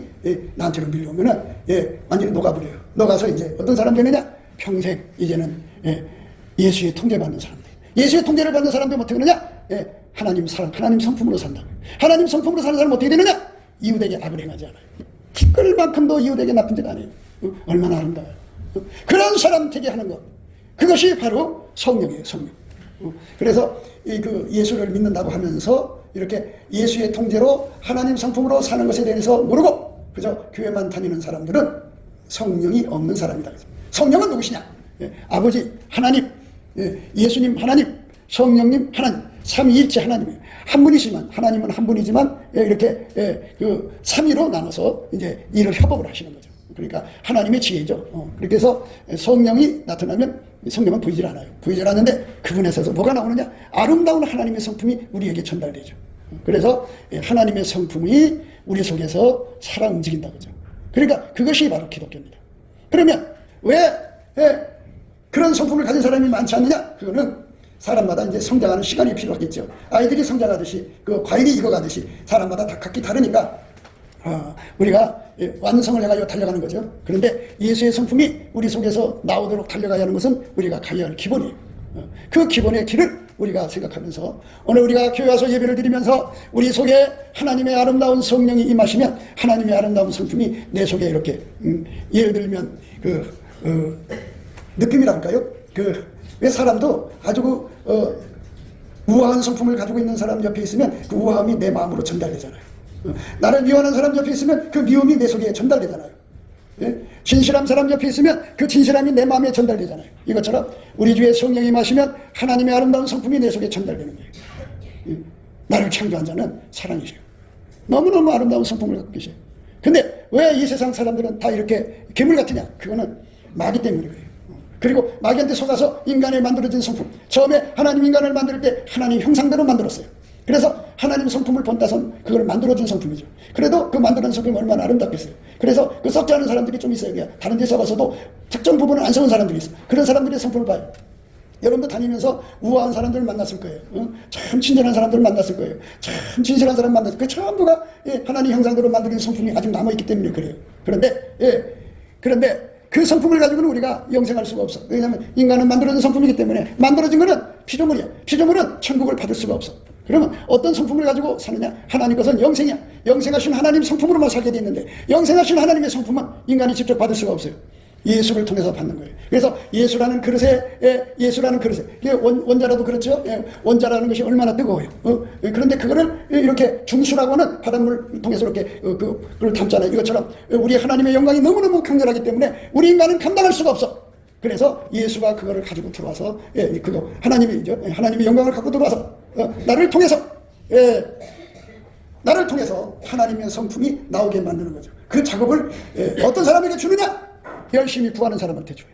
나한테로 밀려오면은 완전히 녹아버려요. 녹아서 이제 어떤 사람 되느냐? 평생 이제는 예수의 통제받는 사람들. 예수의 통제를 받는 사람들 어떻게 되느냐? 하나님 사랑, 하나님 성품으로 산다고요. 하나님 성품으로 사는 사람은 어떻게 되느냐? 이웃에게 악을 행하지 않아요. 티끌만큼도 이웃에게 나쁜 짓 안 해요. 얼마나 아름다워요. 그런 사람 되게 하는 것. 그것이 바로 성령이에요. 성령. 그래서 그 예수를 믿는다고 하면서 이렇게 예수의 통제로 하나님 성품으로 사는 것에 대해서 모르고 그저 교회만 다니는 사람들은 성령이 없는 사람이다. 성령은 누구시냐? 아버지 하나님, 예수님 하나님, 성령님 하나님, 삼위일체 하나님이에요. 한 분이지만 하나님은 한 분이지만 이렇게 그 삼위로 나눠서 이제 일을 협업을 하시는 거죠. 그러니까 하나님의 지혜죠. 그렇게 해서 성령이 나타나면 성령은 보이질 않아요. 보이질 않는데 그분에서 뭐가 나오느냐? 아름다운 하나님의 성품이 우리에게 전달되죠. 그래서 하나님의 성품이 우리 속에서 살아 움직인다 그죠. 그러니까 그것이 바로 기독교입니다. 그러면 왜 그런 성품을 가진 사람이 많지 않느냐? 그거는 사람마다 이제 성장하는 시간이 필요하겠죠. 아이들이 성장하듯이 그 과일이 익어가듯이 사람마다 다 각기 다르니까 우리가 완성을 해가지고 달려가는 거죠. 그런데 예수의 성품이 우리 속에서 나오도록 달려가야 하는 것은 우리가 가야 할 기본이에요. 그 기본의 길을 우리가 생각하면서 오늘 우리가 교회 와서 예배를 드리면서 우리 속에 하나님의 아름다운 성령이 임하시면 하나님의 아름다운 성품이 내 속에 이렇게 예를 들면 느낌이랄까요? 왜 사람도 아주 우아한 성품을 가지고 있는 사람 옆에 있으면 그 우아함이 내 마음으로 전달되잖아요. 나를 미워하는 사람 옆에 있으면 그 미움이 내 속에 전달되잖아요. 진실한 사람 옆에 있으면 그 진실함이 내 마음에 전달되잖아요. 이것처럼 우리 주에 성령이 마시면 하나님의 아름다운 성품이 내 속에 전달되는 거예요. 나를 창조한 자는 사랑이셔요. 너무너무 아름다운 성품을 갖고 계셔요. 근데 왜 이 세상 사람들은 다 이렇게 괴물 같으냐? 그거는 마귀 때문에 그래요. 그리고 마귀한테 속아서 인간에 만들어진 성품. 처음에 하나님 인간을 만들 때 하나님 형상대로 만들었어요. 그래서 하나님 성품을 본따선 그걸 만들어준 성품이죠. 그래도 그 만드는 성품이 얼마나 아름답겠어요. 그래서 그 썩지 않은 사람들이 좀 있어요. 그냥 다른 데 썩어서도 특정 부분을 안 썩은 사람들이 있어요. 그런 사람들의 성품을 봐요. 여러분도 다니면서 우아한 사람들을 만났을 거예요. 참 친절한 사람들을 만났을 거예요. 참 진실한 사람 만났을 거예요. 그 전부가 하나님 형상대로 만들어진 성품이 아직 남아있기 때문에 그래요. 그런데 그 성품을 가지고는 우리가 영생할 수가 없어. 왜냐하면 인간은 만들어진 성품이기 때문에 만들어진 거는 피조물이야. 피조물은 천국을 받을 수가 없어. 그러면 어떤 성품을 가지고 사느냐? 하나님 것은 영생이야. 영생하신 하나님 성품으로만 살게 돼 있는데 영생하신 하나님의 성품은 인간이 직접 받을 수가 없어요. 예수를 통해서 받는 거예요. 그래서 예수라는 그릇에 이게 원자라도 그렇죠. 원자라는 것이 얼마나 뜨거워요. 그런데 그거를 이렇게 중수라고 하는 바닷물 통해서 이렇게 그걸 담잖아요. 이것처럼 우리 하나님의 영광이 너무너무 강렬하기 때문에 우리 인간은 감당할 수가 없어. 그래서 예수가 그거를 가지고 들어와서 그거 하나님이죠. 하나님의 영광을 갖고 들어와서 나를 통해서 하나님의 성품이 나오게 만드는 거죠. 그 작업을 어떤 사람에게 주느냐? 열심히 구하는 사람한테 줘요.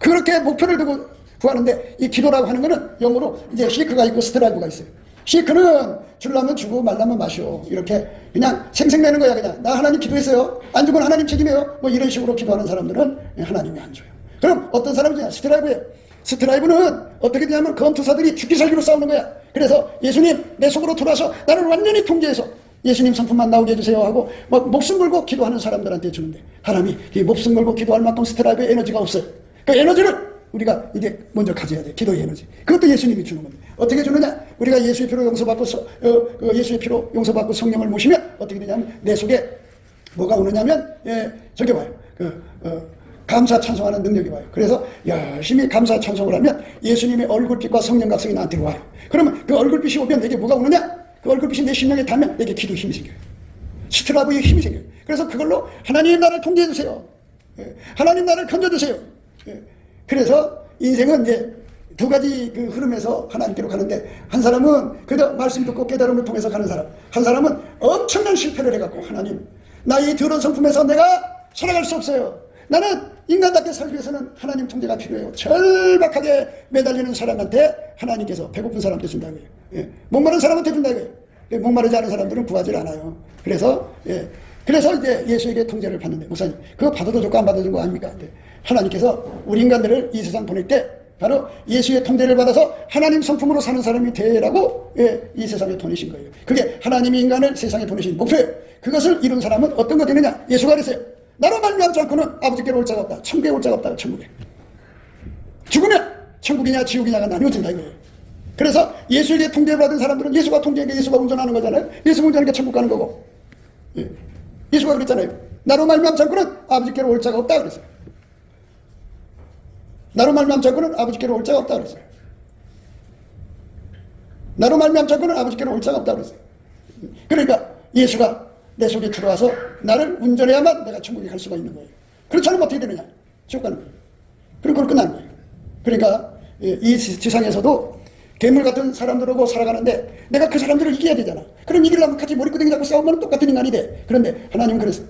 그렇게 목표를 두고 구하는데, 이 기도라고 하는 거는 영어로 이제 시크가 있고 스트라이브가 있어요. 시크는 주려면 주고 말라면 마셔. 이렇게 그냥 생색내는 거야. 그냥 나 하나님 기도했어요. 안 주면 하나님 책임이에요. 뭐 이런 식으로 기도하는 사람들은 하나님이 안 줘요. 그럼 어떤 사람이냐? 스트라이브예요. 스트라이브는 어떻게 되냐면 검투사들이 죽기 살기로 싸우는 거야. 그래서 예수님 내 속으로 들어와서 나를 완전히 통제해서 예수님 성품만 나오게 해주세요 하고 막 목숨 걸고 기도하는 사람들한테 주는데, 하나님이 이 목숨 걸고 기도할 만큼 스트라이브의 에너지가 없어요. 그 에너지를 우리가 이제 먼저 가져야 돼. 기도의 에너지. 그것도 예수님이 주는 건데, 어떻게 주느냐? 우리가 예수의 피로 용서받고 예수의 피로 용서받고 성령을 모시면 어떻게 되냐면 내 속에 뭐가 오느냐면 저기 와요. 감사 찬송하는 능력이 와요. 그래서 열심히 감사 찬송을 하면 예수님의 얼굴빛과 성령 각성이 나한테 와요. 그러면 그 얼굴빛이 오면 내게 뭐가 오느냐? 그 얼굴빛이 내 심령에 닿으면 내게 기도 힘이 생겨요. 스트라브의 힘이 생겨요. 그래서 그걸로 하나님 나를 통제해 주세요. 하나님 나를 건져주세요. 그래서 인생은 이제 두 가지 그 흐름에서 하나님께로 가는데, 한 사람은 그저 말씀 듣고 깨달음을 통해서 가는 사람, 한 사람은 엄청난 실패를 해갖고 하나님 나의 더러운 성품에서 내가 살아갈 수 없어요. 나는 인간답게 살기 위해서는 하나님 통제가 필요해요. 절박하게 매달리는 사람한테 하나님께서 배고픈 사람한테 준다고요. 목마른 사람한테 준다고요. 목마르지 않은 사람들은 구하지 않아요. 그래서 이제 예수에게 통제를 받는데, 목사님 그거 받아도 좋고 안 받아도 좋고 아닙니까? 하나님께서 우리 인간들을 이 세상 보낼 때 바로 예수의 통제를 받아서 하나님 성품으로 사는 사람이 되라고 이 세상에 보내신 거예요. 그게 하나님이 인간을 세상에 보내신 목표예요. 그것을 이룬 사람은 어떤 거 되느냐? 예수가 그랬어요. 나로 말미암지 않고는 아버지께로 올 자가 없다. 천국에 올 자가 없다. 천국에 죽으면 천국이냐 지옥이냐가 나뉘어진다 이거예요. 그래서 예수에게 통제받은 사람들은 예수가 통제하니까 예수가 운전하는 거잖아요. 예수가 운전하니까 천국 가는 거고, 예수가 그랬잖아요. 나로 말미암지 않고는 아버지께로 올 자가 없다 그랬어요. 나로 말미암지 않고는 아버지께로 올 자가 없다 그랬어요. 나로 말미암지 않고는 아버지께로 올 자가 없다 그랬어요. 그러니까 예수가 내 속에 들어와서 나를 운전해야만 내가 천국에 갈 수가 있는 거예요. 그렇지 않으면 어떻게 되느냐? 지옥 가는 거예요. 그리고 그걸 끝나는 거예요. 그러니까 이 지상에서도 괴물 같은 사람들하고 살아가는데 내가 그 사람들을 이겨야 되잖아. 그럼 이기려면 같이 머리끄댕이 잡고 싸우면 똑같은 인간이 돼. 그런데 하나님은 그랬어요.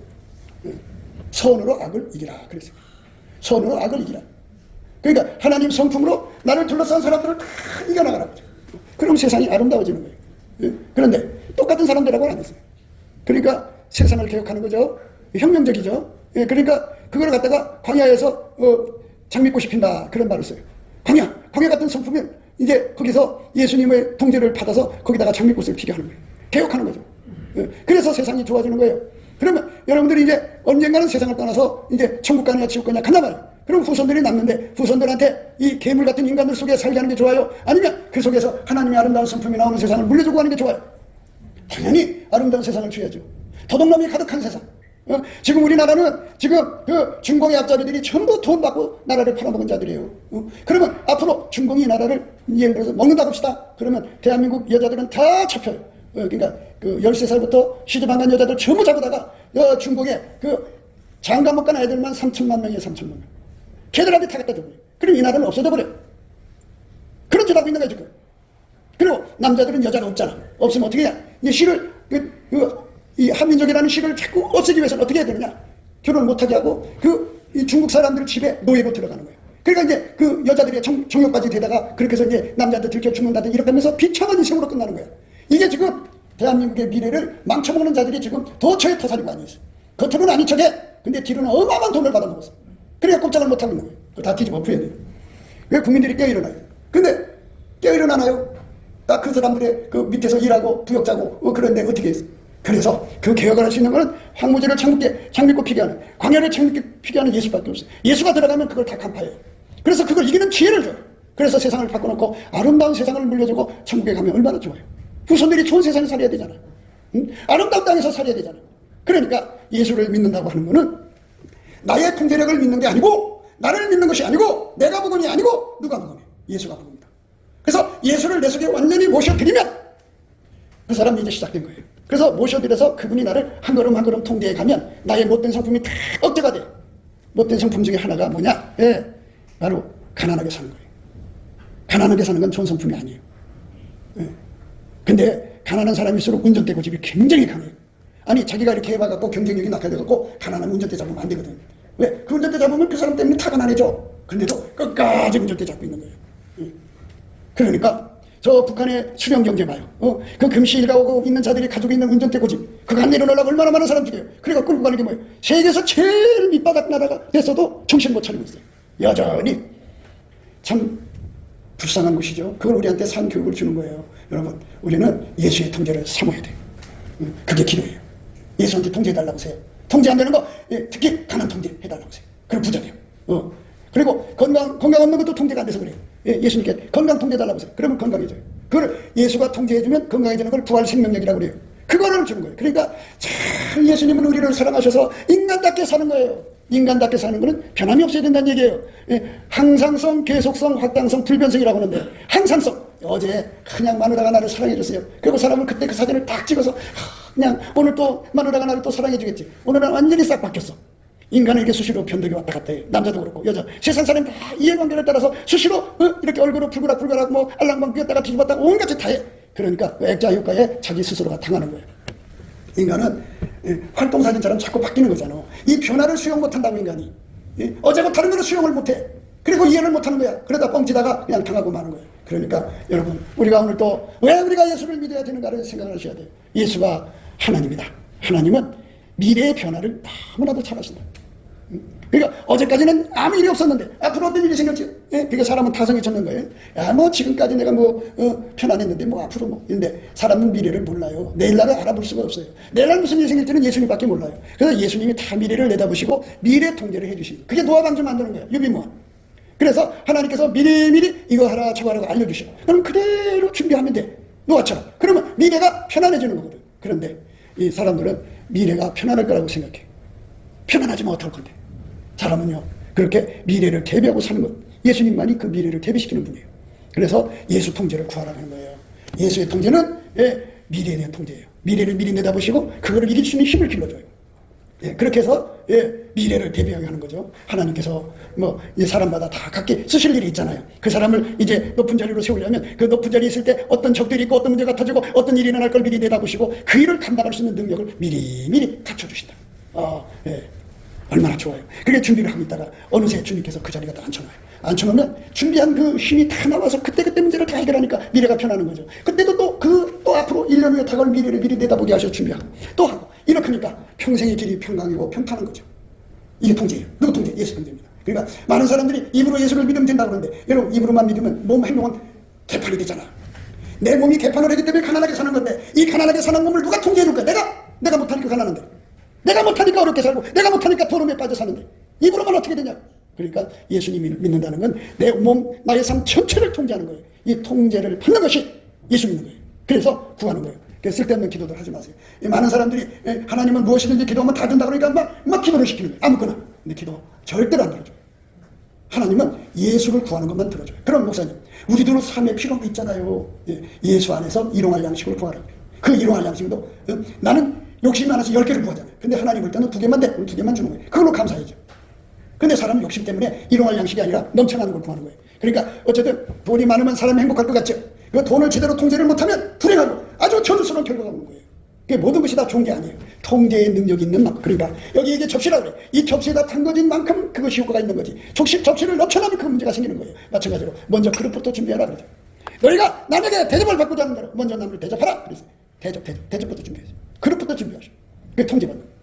선으로 악을 이기라 그랬어요. 선으로 악을 이기라. 그러니까 하나님 성품으로 나를 둘러싼 사람들을 다 이겨나가라고. 그럼 세상이 아름다워지는 거예요. 그런데 똑같은 사람들하고는 안 됐어요. 그러니까 세상을 개혁하는 거죠. 혁명적이죠. 그러니까 그걸 갖다가 광야에서 장미꽃이 핀다 그런 말을 써요. 광야 같은 성품은 이제 거기서 예수님의 통제를 받아서 거기다가 장미꽃을 피게 하는 거예요. 개혁하는 거죠. 그래서 세상이 좋아지는 거예요. 그러면 여러분들이 이제 언젠가는 세상을 떠나서 이제 천국 가느냐 지옥 가느냐 간단 말이에요. 그럼 후손들이 남는데 후손들한테 이 괴물 같은 인간들 속에 살게 하는 게 좋아요? 아니면 그 속에서 하나님의 아름다운 성품이 나오는 세상을 물려주고 하는 게 좋아요? 당연히 아름다운 세상을 줘야죠. 도둑놈이 가득한 세상. 지금 우리나라는 지금 그 중공의 앞자리들이 전부 돈 받고 나라를 팔아먹은 자들이에요. 그러면 앞으로 중공이 나라를 예를 들어서 먹는다고 합시다. 그러면 대한민국 여자들은 다 잡혀요. 그러니까 그 13살부터 시집안 간 여자들 전부 잡아다가 중공에 그 장가 못 간 애들만 3천만 명이에요. 3천만 명. 걔들한테 다 갖다 줘버려요. 그럼 이 나라는 없어져 버려요. 그런 짓 하고 있는 거야 지금. 그리고 남자들은 여자가 없잖아. 없으면 어떻게 해야? 이 실을 이 한민족이라는 실을 자꾸 없애기 위해서는 어떻게 해야 되느냐? 결혼을 못하게 하고 이 중국 사람들 집에 노예로 들어가는 거예요. 그러니까 이제 그 여자들의 정욕까지 되다가 그렇게 해서 이제 남자한테 들켜 죽는다든지 이렇게 하면서 비참한 인생으로 끝나는 거예요. 이게 지금 대한민국의 미래를 망쳐먹는 자들이 지금 도처에 터사리고 앉아있어요. 겉으로는 아닌 척해. 근데 뒤로는 어마어마한 돈을 받아먹었어. 그러니까 꼼짝을 못하고 있는 거예요. 그거 다 뒤집어 엎어야 돼요. 왜 국민들이 깨어일어나요? 근데 깨어일어나나요? 딱 그 사람들의 그 밑에서 일하고 부역자고 그런데 어떻게 했어? 그래서 그 개혁을 할 수 있는 것은 황무지를 장미꽃 피게 하는, 광야를 장미꽃 피게 하는 예수밖에 없어요. 예수가 들어가면 그걸 다 간파해요. 그래서 그걸 이기는 기회를 줘요. 그래서 세상을 바꿔놓고 아름다운 세상을 물려주고 천국에 가면 얼마나 좋아요. 후손들이 좋은 세상에 살아야 되잖아. 응? 아름다운 땅에서 살아야 되잖아. 그러니까 예수를 믿는다고 하는 것은 나의 통제력을 믿는 게 아니고, 나를 믿는 것이 아니고, 내가 복음이 아니고 누가 복음이에요? 예수가 복음이다. 그래서 예수를 내 속에 완전히 모셔드리면 그 사람이 이제 시작된 거예요. 그래서 모셔드려서 그분이 나를 한 걸음 한 걸음 통제해 가면 나의 못된 성품이 다 억제가 돼. 못된 성품 중에 하나가 뭐냐? 바로 가난하게 사는 거예요. 가난하게 사는 건 좋은 성품이 아니에요. 근데 가난한 사람일수록 운전대 고집이 굉장히 강해요. 아니 자기가 이렇게 해봐갖고 경쟁력이 낙하돼갖고 가난한 운전대 잡으면 안 되거든. 왜? 그 운전대 잡으면 그 사람 때문에 다 가난해져. 근데도 끝까지 운전대 잡고 있는 거예요. 그러니까 저 북한의 수령 경제 봐요. 그 금시 일가오고 있는 자들이 가지고 있는 운전대 고집, 그거 안 내려놓으려고 얼마나 많은 사람 죽여요. 그러니까 끌고 가는 게 뭐예요? 세계에서 제일 밑바닥 나라가 됐어도 정신 못 차리고 있어요. 여전히 참 불쌍한 것이죠. 그걸 우리한테 산 교육을 주는 거예요. 여러분, 우리는 예수의 통제를 삼아야 돼요. 그게 기도예요. 예수한테 통제해달라고 하세요. 통제 안 되는 거, 특히 가난 통제 해달라고 하세요. 그럼 부자 돼요. 그리고 건강 없는 것도 통제가 안 돼서 그래요. 예수님께 건강 통제해달라고 하세요. 그러면 건강해져요. 그걸 예수가 통제해주면 건강해지는 걸 부활 생명력이라고 그래요. 그거를 주는 거예요. 그러니까 참 예수님은 우리를 사랑하셔서 인간답게 사는 거예요. 인간답게 사는 거는 변함이 없어야 된다는 얘기예요. 항상성, 계속성, 확장성, 불변성이라고 하는데, 항상성, 어제 그냥 마누라가 나를 사랑해줬어요. 그리고 사람은 그때 그 사진을 딱 찍어서 그냥 오늘 또 마누라가 나를 또 사랑해주겠지. 오늘은 완전히 싹 바뀌었어. 인간은 이렇게 수시로 변덕이 왔다 갔다 해요. 남자도 그렇고 여자. 세상 사람이 다 이해관계를 따라서 수시로 이렇게 얼굴을 불그락불그락 뭐 알랑방 뛰었다가 뒤집었다가 온갖 짓 다 해. 그러니까 그 액자 효과에 자기 스스로가 당하는 거예요. 인간은 활동사진처럼 자꾸 바뀌는 거잖아. 이 변화를 수용 못한다고 인간이. 어제고 다른 거를 수용을 못해. 그리고 이해를 못하는 거야. 그러다 뻥치다가 그냥 당하고 마는 거예요. 그러니까 여러분, 우리가 오늘 또 왜 우리가 예수를 믿어야 되는가를 생각을 하셔야 돼요. 예수가 하나님이다. 하나님은 미래의 변화를 너무나도 잘 하신다. 그러니까 어제까지는 아무 일이 없었는데 앞으로 어떤 일이 생겼지? 그러니까 사람은 타성에 젖는 거예요. 야, 뭐 지금까지 내가 편안했는데 뭐 앞으로 뭐. 근데 사람은 미래를 몰라요. 내일날을 알아볼 수가 없어요. 내일날 무슨 일이 생길지는 예수님밖에 몰라요. 그래서 예수님이 다 미래를 내다보시고 미래 통제를 해주시고, 그게 노아방주 만드는 거예요. 유비무환. 그래서 하나님께서 미리미리 이거 하라 저거 하라고 알려주셔. 그럼 그대로 준비하면 돼. 노아처럼. 그러면 미래가 편안해지는 거거든. 그런데 이 사람들은 미래가 편안할 거라고 생각해. 편안하지 못할 건데. 사람은요, 그렇게 미래를 대비하고 사는 것. 예수님만이 그 미래를 대비시키는 분이에요. 그래서 예수 통제를 구하라는 거예요. 예수의 통제는 미래에 대한 통제예요. 미래를 미리 내다보시고 그거를 이길 수 있는 힘을 길러줘요. 그렇게 해서 미래를 대비하게 하는 거죠. 하나님께서 사람마다 다 각기 쓰실 일이 있잖아요. 그 사람을 이제 높은 자리로 세우려면 그 높은 자리에 있을 때 어떤 적들이 있고 어떤 문제가 터지고 어떤 일이 일어날 걸 미리 내다보시고 그 일을 감당할 수 있는 능력을 미리 갖춰주신다. 얼마나 좋아요. 그게 준비를 하고 있다가 어느새 주님께서 그 자리가 다 앉혀놔요. 앉혀놓으면 준비한 그 힘이 다 나와서 그때 문제를 다 해결하니까 미래가 편하는 거죠. 그때도 또 앞으로 1년 후에 다가올 미래를 미리 내다보게 하셔서 준비하고 또 하고, 이렇게 하니까 평생의 길이 평강이고 평탄한 거죠. 이게 통제예요. 누구 통제? 예수 통제입니다. 그러니까 많은 사람들이 입으로 예수를 믿으면 된다고 그러는데, 여러분, 입으로만 믿으면 몸 행동은 개판이 되잖아. 내 몸이 개판을 하기 때문에 가난하게 사는 건데, 이 가난하게 사는 몸을 누가 통제해 줄 거야? 내가 못하니까 가난한데, 내가 못하니까 어렵게 살고, 내가 못하니까 더러움에 빠져 사는데, 입으로만 어떻게 되냐? 그러니까 예수님을 믿는다는 건 내 몸, 나의 삶 전체를 통제하는 거예요. 이 통제를 받는 것이 예수 믿는 거예요. 그래서 구하는 거예요. 그래서 쓸데없는 기도들 하지 마세요. 많은 사람들이 하나님은 무엇이든지 기도하면 다 준다 그러니까 막 기도를 시키는 거예요. 아무거나. 근데 기도 절대로 안 들어줘요. 하나님은 예수를 구하는 것만 들어줘요. 그럼 목사님, 우리도 삶에 필요한 거 있잖아요. 예수 안에서 일용할 양식을 구하라고 해요. 그 일용할 양식도 나는 욕심이 많아서 10개를 구하잖아요. 근데 하나님 볼 때는 2개만 돼. 그럼 2개만 주는 거예요. 그걸로 감사해야죠. 근데 사람은 욕심 때문에 일용할 양식이 아니라 넘쳐나는 걸 구하는 거예요. 그러니까 어쨌든 돈이 많으면 사람이 행복할 것 같죠. 그 돈을 제대로 통제를 못하면 불행하고 아주 저주스러운 결과가 오는 거예요. 그게 모든 것이 다 좋은 게 아니에요. 통제의 능력이 있는 만큼. 그러니까 여기 이게 접시라고 그래요. 이 접시에다 담궈진 만큼 그것이 효과가 있는 거지. 접시를 넘쳐나면 그 문제가 생기는 거예요. 마찬가지로 먼저 그릇부터 준비하라 그러죠. 너희가 남에게 대접을 받고자 하는 대로 먼저 남을 대접하라. 그래서 대접부터 준비하죠. 그릇부터 준비하죠. 그게 통제받는 거예요.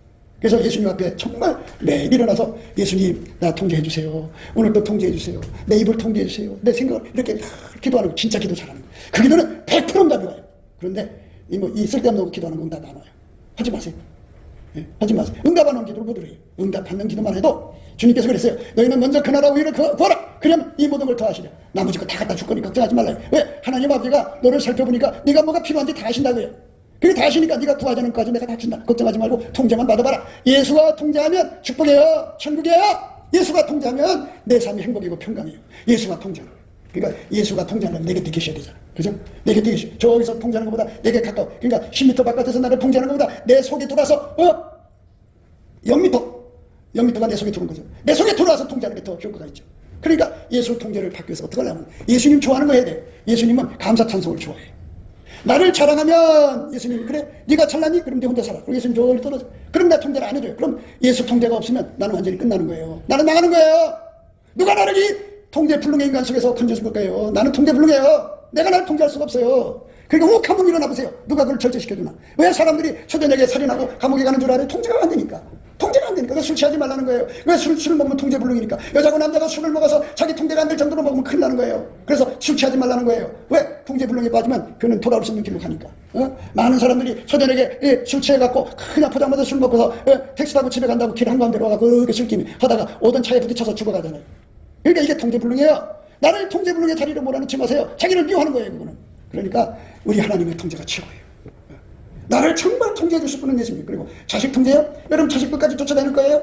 그래서 예수님 앞에 정말 매일 일어나서 예수님, 나 통제해 주세요. 오늘도 통제해 주세요. 내 입을 통제해 주세요. 내 생각을 이렇게 기도하는 거, 진짜 기도 잘하는 거. 그 기도는 100% 응답이 와요. 그런데 이 쓸데없는 기도하는 거 응답 안 와요. 하지 마세요. 하지 마세요. 응답 안 오는 기도를 못 드려요. 응답 받는 기도만 해도 주님께서 그랬어요. 너희는 먼저 그 나라와 의를 구하라. 그러면 이 모든 걸 더하시려. 나머지 거 다 갖다 줄 거니 걱정하지 말라요. 왜? 하나님 아버지가 너를 살펴보니까 네가 뭐가 필요한지 다 아신다고요. 그게 다 아시니까 네가 구하자는 것까지 내가 다 준다. 걱정하지 말고 통제만 받아봐라. 예수가 통제하면 축복이에요. 천국이에요. 예수가 통제하면 내 삶이 행복이고 평강이에요. 예수가 통제하는 거예요. 그러니까 예수가 통제하려면 내 곁에 계셔야 되잖아. 그죠? 내 곁에 계셔. 저기서 통제하는 것보다 내게 가까워. 그러니까 10m 바깥에서 나를 통제하는 것보다 내 속에 들어와서 0m가 내 속에 들어온 거죠. 내 속에 들어와서 통제하는 게 더 효과가 있죠. 그러니까 예수 통제를 받기 위해서 어떻게 하려면 예수님 좋아하는 거 해야 돼요. 예수님은 감사 찬송을 좋아해요. 나를 자랑하면 예수님이 그래 네가 잘나니? 그럼 네 혼자 살아. 그럼 예수님 저리 떨어져. 그럼 내 통제를 안 해줘요. 그럼 예수 통제가 없으면 나는 완전히 끝나는 거예요. 나는 나가는 거예요. 누가 나를 이 통제불능의 인간 속에서 건져줄 거예요? 나는 통제불능해요. 내가 나를 통제할 수가 없어요. 그러니까 욱 한번 일어나 보세요. 누가 그걸 절제시켜주나? 왜 사람들이 초저녁에 살인하고 감옥에 가는 줄 알아요? 통제가 안 되니까. 통제가 안 되니까. 술 취하지 말라는 거예요. 왜 술을 먹으면 통제불능이니까. 여자고 남자가 술을 먹어서 자기 통제가 안 될 정도로 먹으면 큰일 나는 거예요. 그래서 술 취하지 말라는 거예요. 왜? 통제불능에 빠지면 그는 돌아올 수 없는 길로 가니까. 많은 사람들이 초저녁에 술 취해갖고 그냥 포장마차 술 먹고서 택시 타고 집에 간다고 길 한가운데로 와서 그렇게 술김이 하다가 오던 차에 부딪혀서 죽어가잖아요. 그러니까 이게 통제불능이에요. 나를 통제불능의 자리로 몰아넣지 마세요. 자기를 미워하는 거예요, 그거는. 그러니까 우리 하나님의 통제가 최고예요. 나를 정말 통제해 주실 분은 예수님. 그리고 자식 통제요? 여러분 자식 끝까지 쫓아다닐 거예요?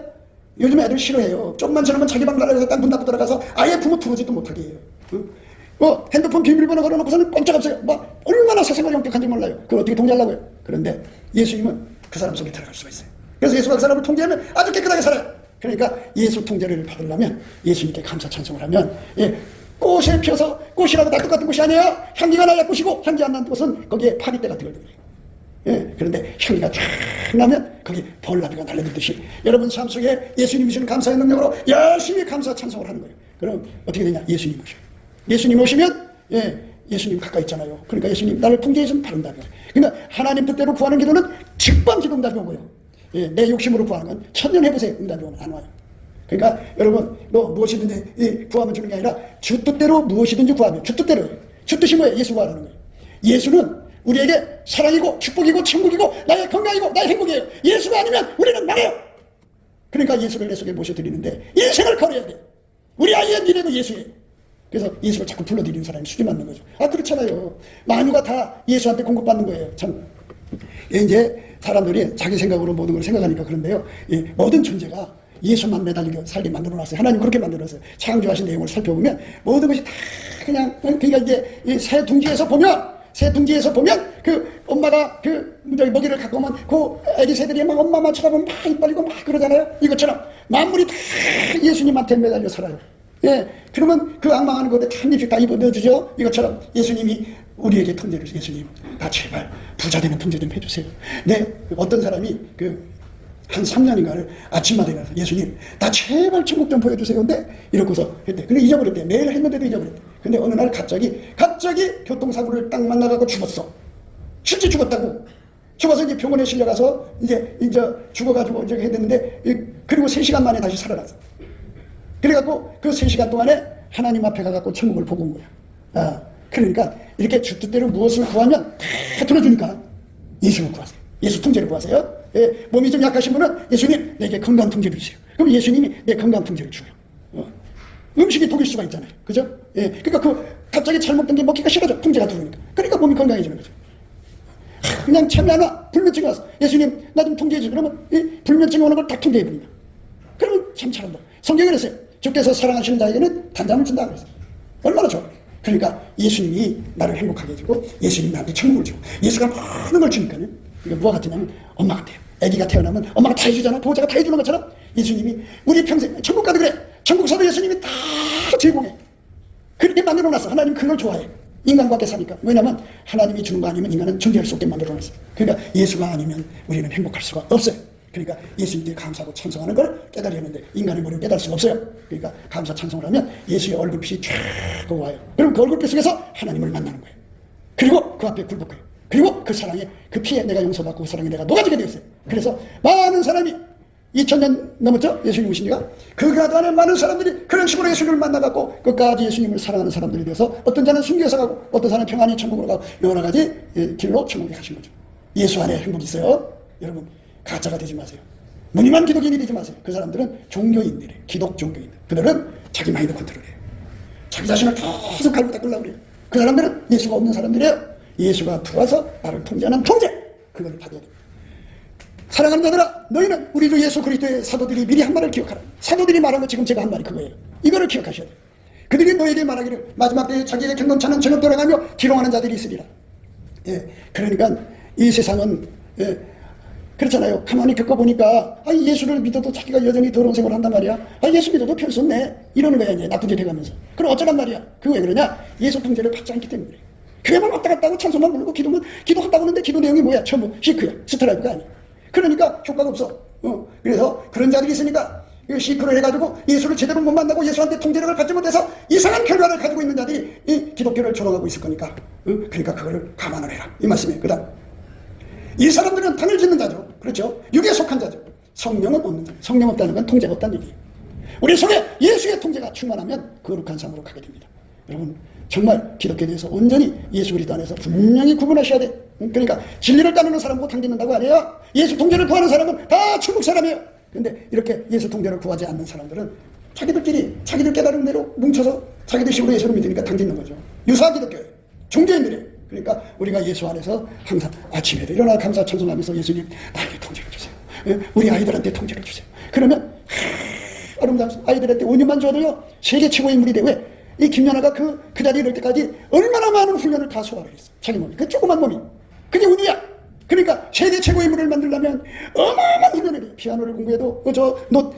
요즘 애들 싫어해요. 조금만 지나면 자기 방 나가서 딱 문 닫고 들어가서 아예 부모 부르지도 못하게 해요. 핸드폰 비밀번호 걸어놓고서는 꼼짝없어요. 얼마나 세상을 영격한지 몰라요. 그걸 어떻게 통제하려고요? 그런데 예수님은 그 사람 속에 들어갈 수가 있어요. 그래서 예수가 그 사람을 통제하면 아주 깨끗하게 살아요. 그러니까 예수 통제를 받으려면 예수님께 감사 찬송을 하면 꽃에 피어서 꽃이라고 다 똑같은 꽃이 아니에요. 향기가 나야 꽃이고 향기 안 나는 꽃은 거기에 파리떼 같은 걸 들어요. 그런데 향기가 쫙 나면 거기 벌나비가 날려들듯이 여러분 삶 속에 예수님이 주는 감사의 능력으로 열심히 감사 찬송을 하는 거예요. 그럼 어떻게 되냐? 예수님 오셔요. 예수님 오시면 예수님 가까이 있잖아요. 그러니까 예수님 나를 통제해 주면 바른다는 거예요. 그러니까 하나님 뜻대로 구하는 기도는 직방 기도 응답이 오고요. 내 욕심으로 구하는 건 천년 해보세요. 응답이 오면 안 와요. 그러니까 여러분 무엇이든지 구하면 주는 게 아니라 주 뜻대로 무엇이든지 구하면 주 뜻대로예요. 주 뜻이 뭐예요? 예수 구하라는 거예요. 예수는 우리에게 사랑이고 축복이고 천국이고 나의 건강이고 나의 행복이에요. 예수가 아니면 우리는 망해요. 그러니까 예수를 내 속에 모셔드리는데 인생을 걸어야 돼요. 우리 아이의 미래도 예수예요. 그래서 예수를 자꾸 불러드리는 사람이 수리 맞는 거죠. 그렇잖아요. 만유가 다 예수한테 공급받는 거예요. 참 이제 사람들이 자기 생각으로 모든 걸 생각하니까 그런데요. 모든 존재가 예수만 매달리게 살게 만들어놨어요. 하나님 그렇게 만들어놨어요. 창조하신 내용을 살펴보면 모든 것이 다 그냥 그러니까 이제 새 둥지에서 보면 그 엄마가 그 먹이를 갖고 오면 그 애기 새들이 막 엄마만 쳐다보면 막 입 벌리고 막 그러잖아요. 이것처럼 만물이 다 예수님한테 매달려 살아요. 그러면 그 악망하는 것들 한 입씩 다 입어 넣어주죠. 이것처럼 예수님이 우리에게 통제를 해주세요. 예수님 나 제발 부자 되는 통제 좀 해주세요. 어떤 사람이 한 3년인가를 아침마다 일어나서 예수님 나 제발 천국 좀 보여주세요. 근데 이러고서 했대. 근데 잊어버렸대. 매일 했는데도 잊어버렸대. 근데 어느 날 갑자기 교통사고를 딱 만나가고 죽었어. 실제 죽었다고. 죽어서 이제 병원에 실려가서 이제 죽어가지고 이제 했는데 그리고 3시간 만에 다시 살아났어. 그래갖고 그 3시간 동안에 하나님 앞에 가갖고 천국을 보고 온 거야. 그러니까 이렇게 주 뜻대로 무엇을 구하면 다 들어주니까 예수를 구하세요. 예수 통제를 구하세요. 몸이 좀 약하신 분은 예수님 내게 건강 통제를 주세요. 그럼 예수님이 내 건강 통제를 줘요. 음식이 독일 수가 있잖아요. 그죠? 그러니까 갑자기 잘 먹던 게 먹기가 싫어져. 통제가 들어오니까. 그러니까 몸이 건강해지는 거죠. 그냥 참이 안 와. 불면증이 왔어. 예수님 나 좀 통제해줘. 그러면 불면증이 오는 걸 다 통제해버린다. 그러면 참 잘한다. 성경에 그랬어요. 주께서 사랑하시는 자에게는 단잠을 준다고 그랬어요. 얼마나 좋아. 그러니까 예수님이 나를 행복하게 해주고 예수님이 나한테 천국을 주고 예수가 많은 걸 주니까요. 이게 뭐가 같으냐면 엄마 같아요. 아기가 태어나면 엄마가 다 해주잖아. 보호자가 다 해주는 것처럼 예수님이 우리 평생 천국 가도 그래. 천국서도 예수님이 다 제공해. 그렇게 만들어놨어. 하나님 그걸 좋아해. 인간과 함께 사니까. 왜냐하면 하나님이 주는 거 아니면 인간은 존재할 수 없게 만들어놨어요. 그러니까 예수가 아니면 우리는 행복할 수가 없어요. 그러니까 예수님께 감사하고 찬송하는 걸 깨달아야 하는데 인간의 머리로 깨달을 수가 없어요. 그러니까 감사 찬송을 하면 예수의 얼굴빛이 쫙 와요. 그럼 그 얼굴빛 속에서 하나님을 만나는 거예요. 그리고 그 앞에 굴복해요. 그리고 그 사랑에 그 피에 내가 용서받고 그 사랑에 내가 녹아지게 되었어요. 그래서 많은 사람이 2000년 넘었죠? 예수님 오신 지가. 그 가도 안에 많은 사람들이 그런 식으로 예수님을 만나갖고 끝까지 예수님을 사랑하는 사람들이 되어서 어떤 자는 순교해서 가고 어떤 사람은 평안히 천국으로 가고 여러 가지 길로 천국에 가신 거죠. 예수 안에 행복이 있어요. 여러분 가짜가 되지 마세요. 무늬만 기독인이 되지 마세요. 그 사람들은 종교인들이에요. 기독 종교인들. 그들은 자기 마인드 컨트롤이에요. 자기 자신을 계속 갈고 닦으려고 그래요. 그 사람들은 예수가 없는 사람들이에요. 예수가 들어와서 나를 통제하는 통제. 그걸 받아야 됩니다. 사랑하는 자들아 너희는 우리 주 예수 그리스도의 사도들이 미리 한 말을 기억하라. 사도들이 말한 거 지금 제가 한 말이 그거예요. 이거를 기억하셔야 돼요. 그들이 너에게 말하기를 마지막 때에 자기의 경건차는 저녁 돌아가며 기롱하는 자들이 있으리라. 그러니까 이 세상은 그렇잖아요. 가만히 겪어보니까 예수를 믿어도 자기가 여전히 더러운 생활을 한단 말이야. 예수 믿어도 별 수 없네. 이러는 거야 이제 나쁜 짓 해가면서. 그럼 어쩌란 말이야. 그거 왜 그러냐. 예수 통제를 받지 않기 때문에 그래. 교회만 왔다 갔다 하고 찬송만 부르고 기도한다고 하는데 기도 내용이 뭐야. 전부 시크야. 스트라이브가 아니야. 그러니까 효과가 없어. 그래서 그런 자들이 있으니까 시크를 해가지고 예수를 제대로 못 만나고 예수한테 통제력을 갖지 못해서 이상한 결과를 가지고 있는 자들이 이 기독교를 조롱하고 있을 거니까 그러니까 그거를 감안을 해라 이 말씀이에요. 그 다음 이 사람들은 당을 짓는 자죠. 그렇죠. 육에 속한 자죠. 성령은 없는 자예요. 성령 없다는 건 통제가 없다는 얘기예요. 우리 속에 예수의 통제가 충만하면 거룩한 삶으로 가게 됩니다. 여러분 정말 기독교에 대해서 온전히 예수 그리스도 안에서 분명히 구분하셔야 돼. 그러니까 진리를 따르는 사람하고 당 짓는다고 안 해요. 예수 통제를 구하는 사람은 다 천국 사람이에요. 근데 이렇게 예수 통제를 구하지 않는 사람들은 자기들끼리 자기들 깨달은 대로 뭉쳐서 자기들 식으로 예수를 믿으니까 당 짓는 거죠. 유사 기독교예요. 종교인들이에요. 그러니까 우리가 예수 안에서 항상 아침에도 일어나 감사 찬송하면서 예수님 나에게 통제를 주세요. 우리 아이들한테 통제를 주세요. 그러면 아름답습니다. 아이들한테 5년만 줘도요 세계 최고의 인물이 돼. 왜? 이 김연아가 그 자리에 이를 때까지 얼마나 많은 훈련을 다 소화를 했어. 자기 몸이. 그 조그만 몸이. 그게 운이야. 그러니까 세계 최고의 인물을 만들려면 어마어마한 훈련을 해요. 피아노를 공부해도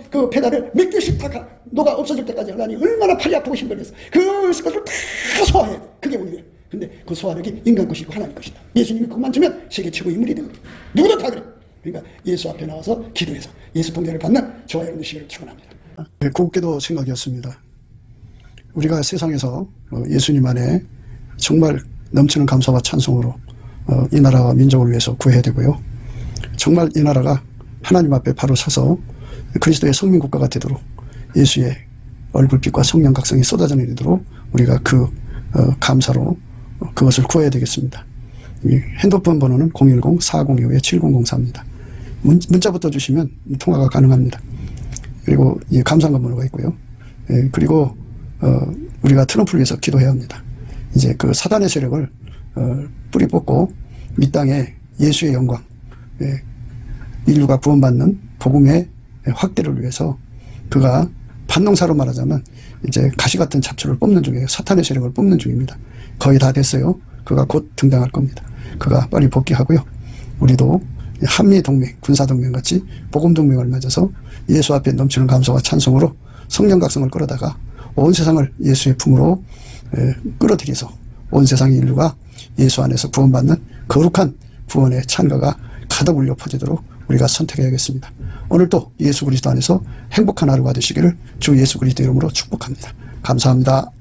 그 페달을 몇 개씩 다 노가 없어질 때까지 하려니 얼마나 팔이 아프고 힘들겠어. 그것을 다 소화해야 돼. 그게 운이에요. 근데 그 소화력이 인간 것이고 하나님 것이다. 예수님이 그것만 주면 세계 최고의 인물이 되는 거예요. 누구도 다 그래. 그러니까 예수 앞에 나와서 기도해서 예수 통제를 받는 저와 여러분의 시기를 축원합니다. 곱게도 생각이었습니다. 우리가 세상에서 예수님 안에 정말 넘치는 감사와 찬송으로 이 나라와 민족을 위해서 구해야 되고요. 정말 이 나라가 하나님 앞에 바로 서서 그리스도의 성민국가가 되도록 예수의 얼굴빛과 성령 각성이 쏟아져 내리도록 우리가 그 감사로 그것을 구해야 되겠습니다. 핸드폰 번호는 010-4025-7004입니다. 문자부터 주시면 통화가 가능합니다. 그리고 이 감사한 번호가 있고요. 그리고 우리가 트럼프를 위해서 기도해야 합니다. 이제 그 사단의 세력을 뿌리 뽑고 이 땅에 예수의 영광, 인류가 구원받는 복음의 확대를 위해서 그가 반농사로 말하자면 이제 가시 같은 잡초를 뽑는 중이에요. 사탄의 세력을 뽑는 중입니다. 거의 다 됐어요. 그가 곧 등장할 겁니다. 그가 빨리 복귀하고요. 우리도 한미동맹, 군사동맹 같이 복음동맹을 맺어서 예수 앞에 넘치는 감사와 찬송으로 성령 각성을 끌어다가 온 세상을 예수의 품으로 끌어들여서 온 세상의 인류가 예수 안에서 구원받는 거룩한 구원의 찬가가 가득 울려 퍼지도록 우리가 선택해야겠습니다. 오늘도 예수 그리스도 안에서 행복한 하루가 되시기를 주 예수 그리스도 이름으로 축복합니다. 감사합니다.